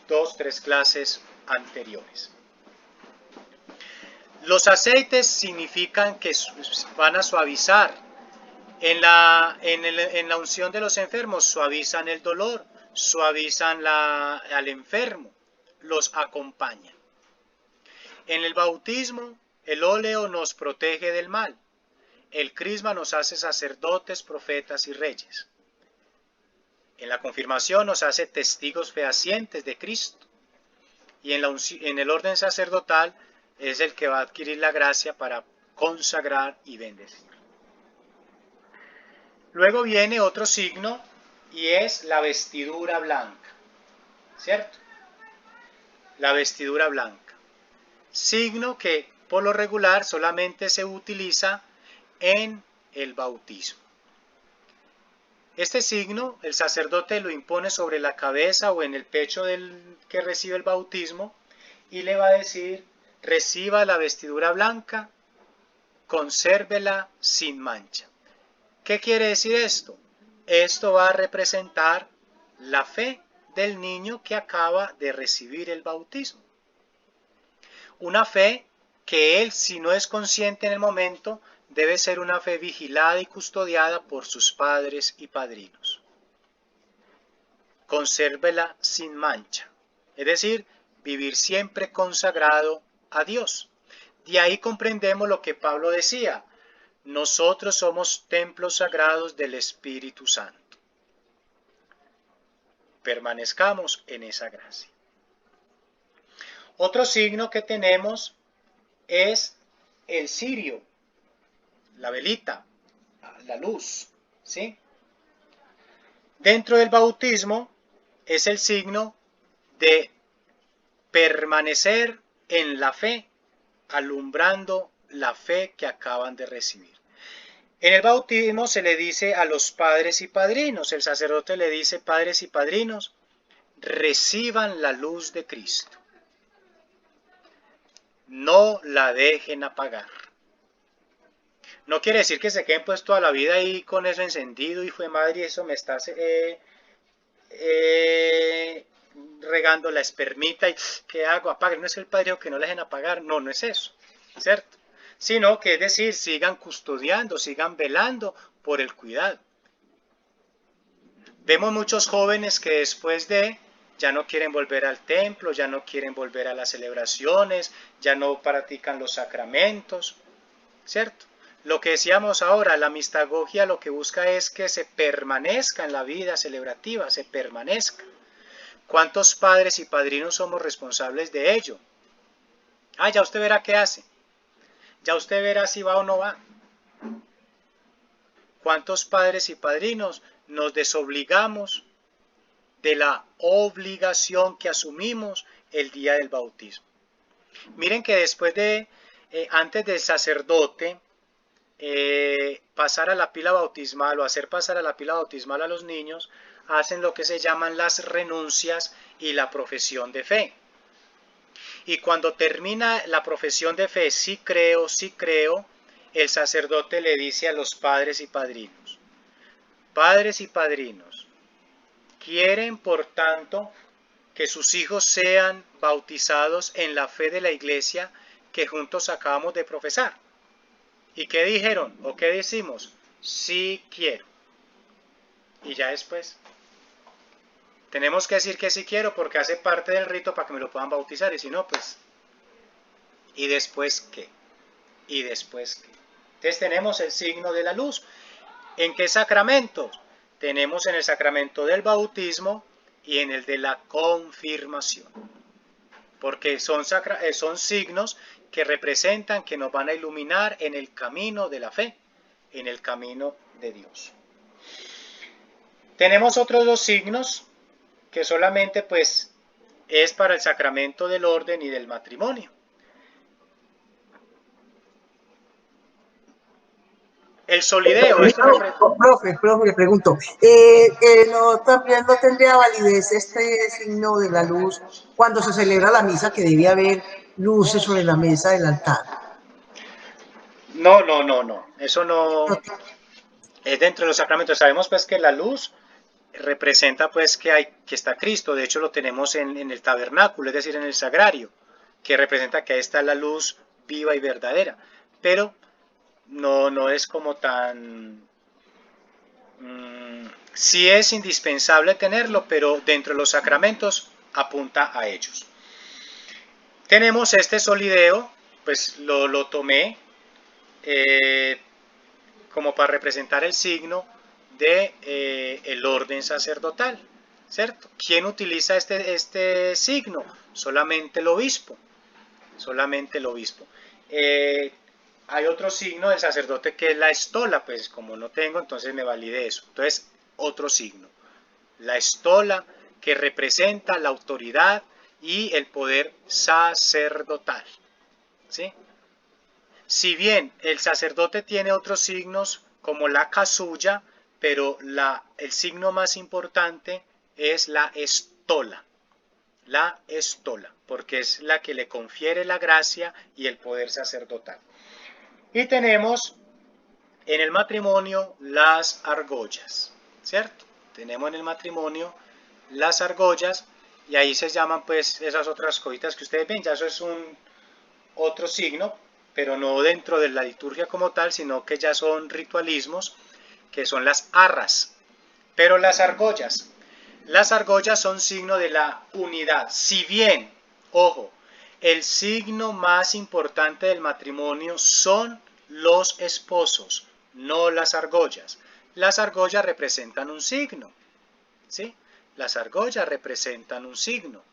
2-3 clases anteriores. Los aceites significan que van a suavizar. En la unción de los enfermos suavizan el dolor, suavizan al enfermo, los acompañan. En el bautismo, el óleo nos protege del mal. El crisma nos hace sacerdotes, profetas y reyes. En la confirmación nos hace testigos fehacientes de Cristo. Y en el orden sacerdotal es el que va a adquirir la gracia para consagrar y bendecir. Luego viene otro signo y es la vestidura blanca, ¿cierto? La vestidura blanca. Signo que por lo regular solamente se utiliza en el bautismo. Este signo el sacerdote lo impone sobre la cabeza o en el pecho del que recibe el bautismo y le va a decir: reciba la vestidura blanca, consérvela sin mancha. ¿Qué quiere decir esto? Esto va a representar la fe del niño que acaba de recibir el bautismo. Una fe que él, si no es consciente en el momento, debe ser una fe vigilada y custodiada por sus padres y padrinos. Consérvela sin mancha, es decir, vivir siempre consagrado a Dios. De ahí comprendemos lo que Pablo decía: nosotros somos templos sagrados del Espíritu Santo. Permanezcamos en esa gracia. Otro signo que tenemos es el cirio, la velita, la luz, ¿sí? Dentro del bautismo es el signo de permanecer en la fe, alumbrando la fe que acaban de recibir. En el bautismo se le dice a los padres y padrinos, el sacerdote le dice: padres y padrinos, reciban la luz de Cristo. No la dejen apagar. No quiere decir que se queden pues toda la vida ahí con eso encendido y fue madre, eso me está regando la espermita y ¿qué hago? Apaguen. No es el padre que no la dejen apagar, no es eso, ¿cierto? Sino que es decir, sigan custodiando, sigan velando por el cuidado. Vemos muchos jóvenes que después de ya no quieren volver al templo, ya no quieren volver a las celebraciones, ya no practican los sacramentos, ¿cierto? Lo que decíamos ahora, la mistagogia lo que busca es que se permanezca en la vida celebrativa, se permanezca. ¿Cuántos padres y padrinos somos responsables de ello? Ya usted verá qué hace. Ya usted verá si va o no va. ¿Cuántos padres y padrinos nos desobligamos de la obligación que asumimos el día del bautismo? Miren que después de, antes del sacerdote pasar a la pila bautismal o hacer pasar a la pila bautismal a los niños, hacen lo que se llaman las renuncias y la profesión de fe. Y cuando termina la profesión de fe, sí creo, el sacerdote le dice a los padres y padrinos: ¿quieren por tanto que sus hijos sean bautizados en la fe de la iglesia que juntos acabamos de profesar. ¿Y qué dijeron o qué decimos? Sí quiero. Y ya después tenemos que decir que sí quiero porque hace parte del rito para que me lo puedan bautizar, y si no, pues ¿y después qué? ¿Y después qué? Entonces tenemos el signo de la luz. ¿En qué sacramentos? Tenemos en el sacramento del bautismo y en el de la confirmación. Porque son signos que representan, que nos van a iluminar en el camino de la fe, en el camino de Dios. Tenemos otros dos signos que solamente pues es para el sacramento del orden y del matrimonio. El solideo, esto Profe, le pregunto, también no tendría validez este signo de la luz cuando se celebra la misa, que debía haber luces sobre la mesa del altar. No, eso no es dentro de los sacramentos. Sabemos pues que la luz representa pues que está Cristo. De hecho lo tenemos en el tabernáculo, es decir, en el sagrario, que representa que ahí está la luz viva y verdadera. Pero no es como tan... sí es indispensable tenerlo, pero dentro de los sacramentos apunta a ellos. Tenemos este solideo, pues lo tomé como para representar el signo de el orden sacerdotal, ¿cierto? ¿Quién utiliza este signo? Solamente el obispo. Solamente el obispo. Hay otro signo del sacerdote que es la estola, pues como no tengo, entonces me valide eso. Entonces, otro signo. La estola, que representa la autoridad y el poder sacerdotal, ¿sí? Si bien el sacerdote tiene otros signos como la casulla, pero el signo más importante es la estola. La estola, porque es la que le confiere la gracia y el poder sacerdotal. Y tenemos en el matrimonio las argollas, ¿cierto? Tenemos en el matrimonio las argollas y ahí se llaman pues esas otras cositas que ustedes ven, ya eso es otro signo, pero no dentro de la liturgia como tal, sino que ya son ritualismos, que son las arras. Pero las argollas son signo de la unidad. Si bien, ojo, el signo más importante del matrimonio son los esposos, no las argollas. Las argollas representan un signo, ¿sí? Las argollas representan un signo.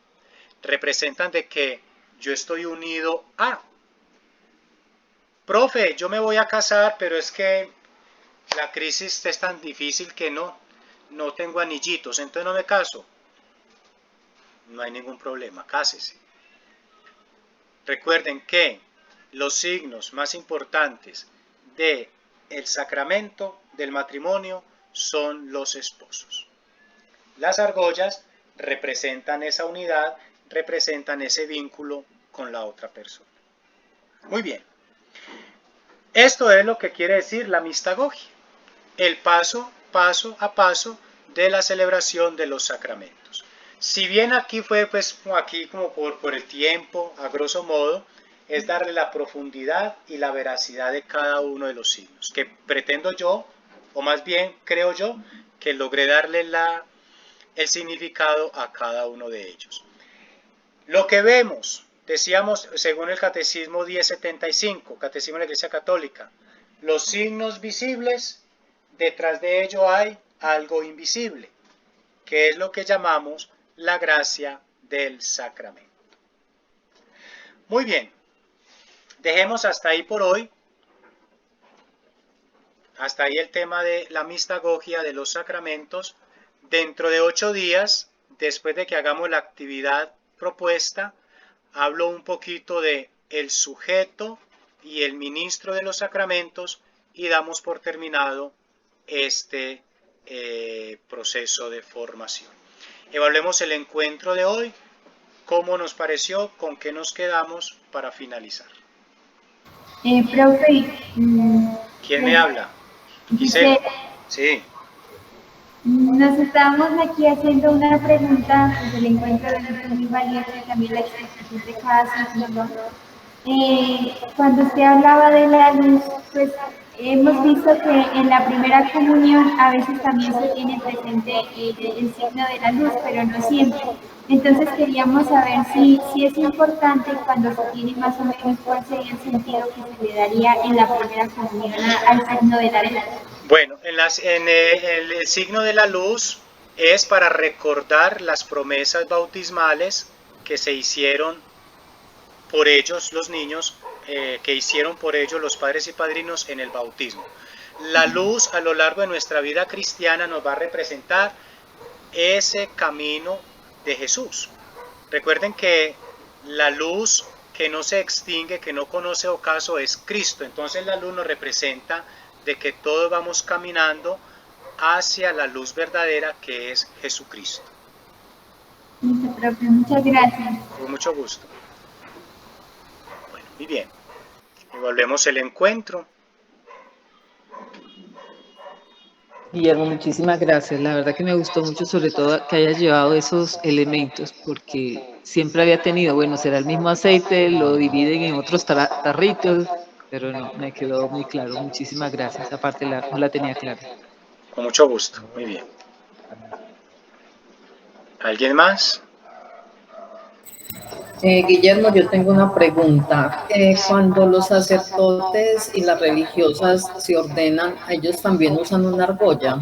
Representan de que yo estoy unido a... Profe, yo me voy a casar, pero es que la crisis es tan difícil que no tengo anillitos, entonces no me caso. No hay ningún problema, cásese. Recuerden que los signos más importantes del sacramento del matrimonio son los esposos. Las argollas representan esa unidad, representan ese vínculo con la otra persona. Muy bien. Esto es lo que quiere decir la mistagogia, el paso a paso de la celebración de los sacramentos. Si bien aquí fue pues aquí como por el tiempo, a grosso modo, es darle la profundidad y la veracidad de cada uno de los signos, que pretendo yo, o más bien creo yo, que logré darle el significado a cada uno de ellos. Lo que vemos, decíamos, según el Catecismo 1075, Catecismo de la Iglesia Católica, los signos visibles, detrás de ello hay algo invisible, que es lo que llamamos la gracia del sacramento. Muy bien, dejemos hasta ahí por hoy. Hasta ahí el tema de la mistagogia de los sacramentos. Dentro de 8 días, después de que hagamos la actividad propuesta, hablo un poquito de el sujeto y el ministro de los sacramentos y damos por terminado este proceso de formación. Evaluemos el encuentro de hoy, cómo nos pareció, con qué nos quedamos para finalizar. Profe, ¿Quién me habla? Gisela. Sí. Nos estábamos aquí haciendo una pregunta, pues el encuentro de luz es muy valioso y también la explicación de cada signo. Cuando usted hablaba de la luz, pues hemos visto que en la primera comunión a veces también se tiene presente el signo de la luz, pero no siempre. Entonces queríamos saber si es importante cuando se tiene más o menos cuál sería el sentido que se le daría en la primera comunión al signo de la luz. Bueno, el signo de la luz es para recordar las promesas bautismales que se hicieron por ellos los niños, que hicieron por ellos los padres y padrinos en el bautismo. La luz a lo largo de nuestra vida cristiana nos va a representar ese camino de Jesús. Recuerden que la luz que no se extingue, que no conoce ocaso, es Cristo. Entonces la luz nos representa de que todos vamos caminando hacia la luz verdadera que es Jesucristo. Muchas gracias. Con mucho gusto. Bueno, muy bien. Y volvemos el encuentro. Guillermo, muchísimas gracias. La verdad que me gustó mucho, sobre todo que hayas llevado esos elementos, porque siempre había tenido, bueno, será el mismo aceite, lo dividen en otros tarritos, pero no, me quedó muy claro. Muchísimas gracias. Aparte no la tenía clara. Con mucho gusto. Muy bien. ¿Alguien más? Guillermo, yo tengo una pregunta. Cuando los sacerdotes y las religiosas se ordenan, ¿ellos también usan una argolla?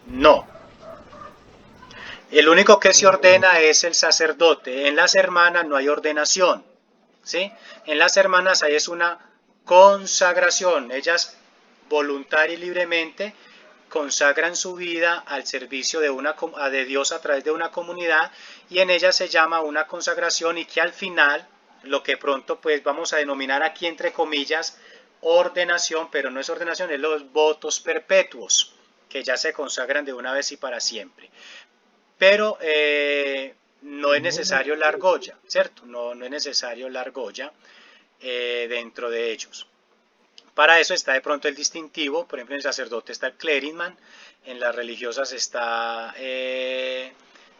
No. El único que se ordena es el sacerdote. En las hermanas no hay ordenación, ¿sí? En las hermanas hay es una consagración. Ellas voluntaria y libremente consagran su vida al servicio de Dios a través de una comunidad, y en ella se llama una consagración, y que al final, lo que pronto pues vamos a denominar aquí entre comillas ordenación, pero no es ordenación, es los votos perpetuos, que ya se consagran de una vez y para siempre. Pero no es necesario la argolla, ¿cierto? No es necesario la argolla dentro de ellos. Para eso está de pronto el distintivo. Por ejemplo, en el sacerdote está el clergyman, en las religiosas está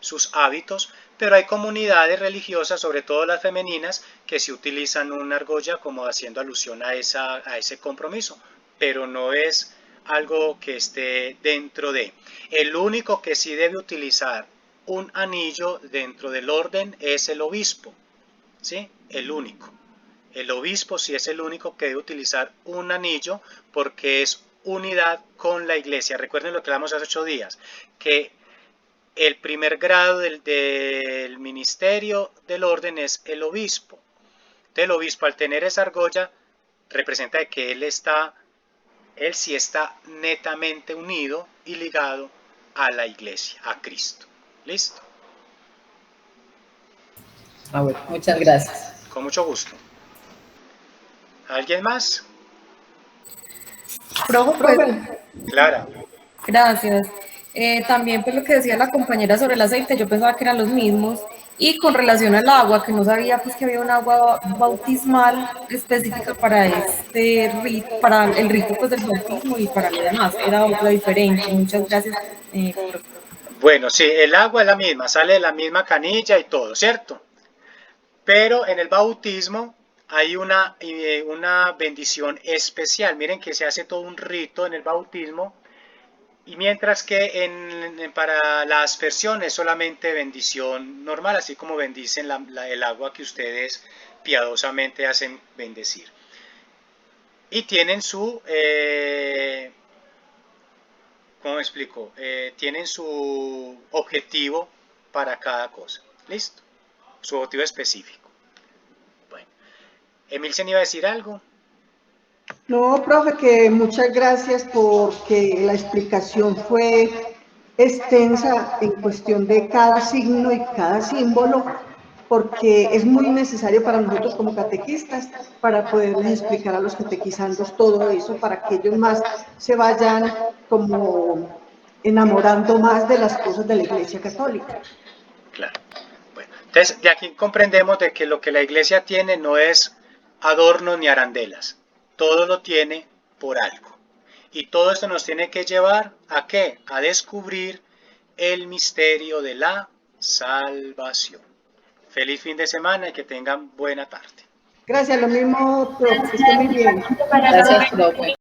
sus hábitos, pero hay comunidades religiosas, sobre todo las femeninas, que sí utilizan una argolla como haciendo alusión a ese compromiso, pero no es algo que esté dentro de. El único que sí debe utilizar un anillo dentro del orden es el obispo, ¿sí? El único. El obispo sí es el único que debe utilizar un anillo, porque es unidad con la iglesia. Recuerden lo que hablamos hace 8 días, que el primer grado del ministerio del orden es el obispo. Entonces el obispo, al tener esa argolla, representa que él sí está netamente unido y ligado a la iglesia, a Cristo. ¿Listo? Bueno, muchas gracias. Con mucho gusto. ¿Alguien más? Profe, Clara. gracias. También pues lo que decía la compañera sobre el aceite, yo pensaba que eran los mismos. Y con relación al agua, que no sabía pues que había un agua bautismal específica para este rito, para el rito pues del bautismo y para lo demás, era otra diferente. Muchas gracias, profe. Bueno, sí, el agua es la misma, sale de la misma canilla y todo, ¿cierto? Pero en el bautismo hay una bendición especial. Miren que se hace todo un rito en el bautismo, y mientras que para la aspersión es solamente bendición normal, así como bendicen el agua que ustedes piadosamente hacen bendecir. Y tienen su, ¿cómo me explico? Tienen su objetivo para cada cosa. ¿Listo? Su objetivo específico. Bueno, Emilsen iba a decir algo. No, profe, que muchas gracias porque la explicación fue extensa en cuestión de cada signo y cada símbolo, porque es muy necesario para nosotros como catequistas para poderles explicar a los catequizandos todo eso, para que ellos más se vayan como enamorando más de las cosas de la Iglesia Católica. Claro. Bueno, entonces de aquí comprendemos de que lo que la Iglesia tiene no es adornos ni arandelas. Todo lo tiene por algo. Y todo esto nos tiene que llevar ¿a qué? A descubrir el misterio de la salvación. Feliz fin de semana y que tengan buena tarde. Gracias, lo mismo, profe, que esté muy bien. Gracias, profe.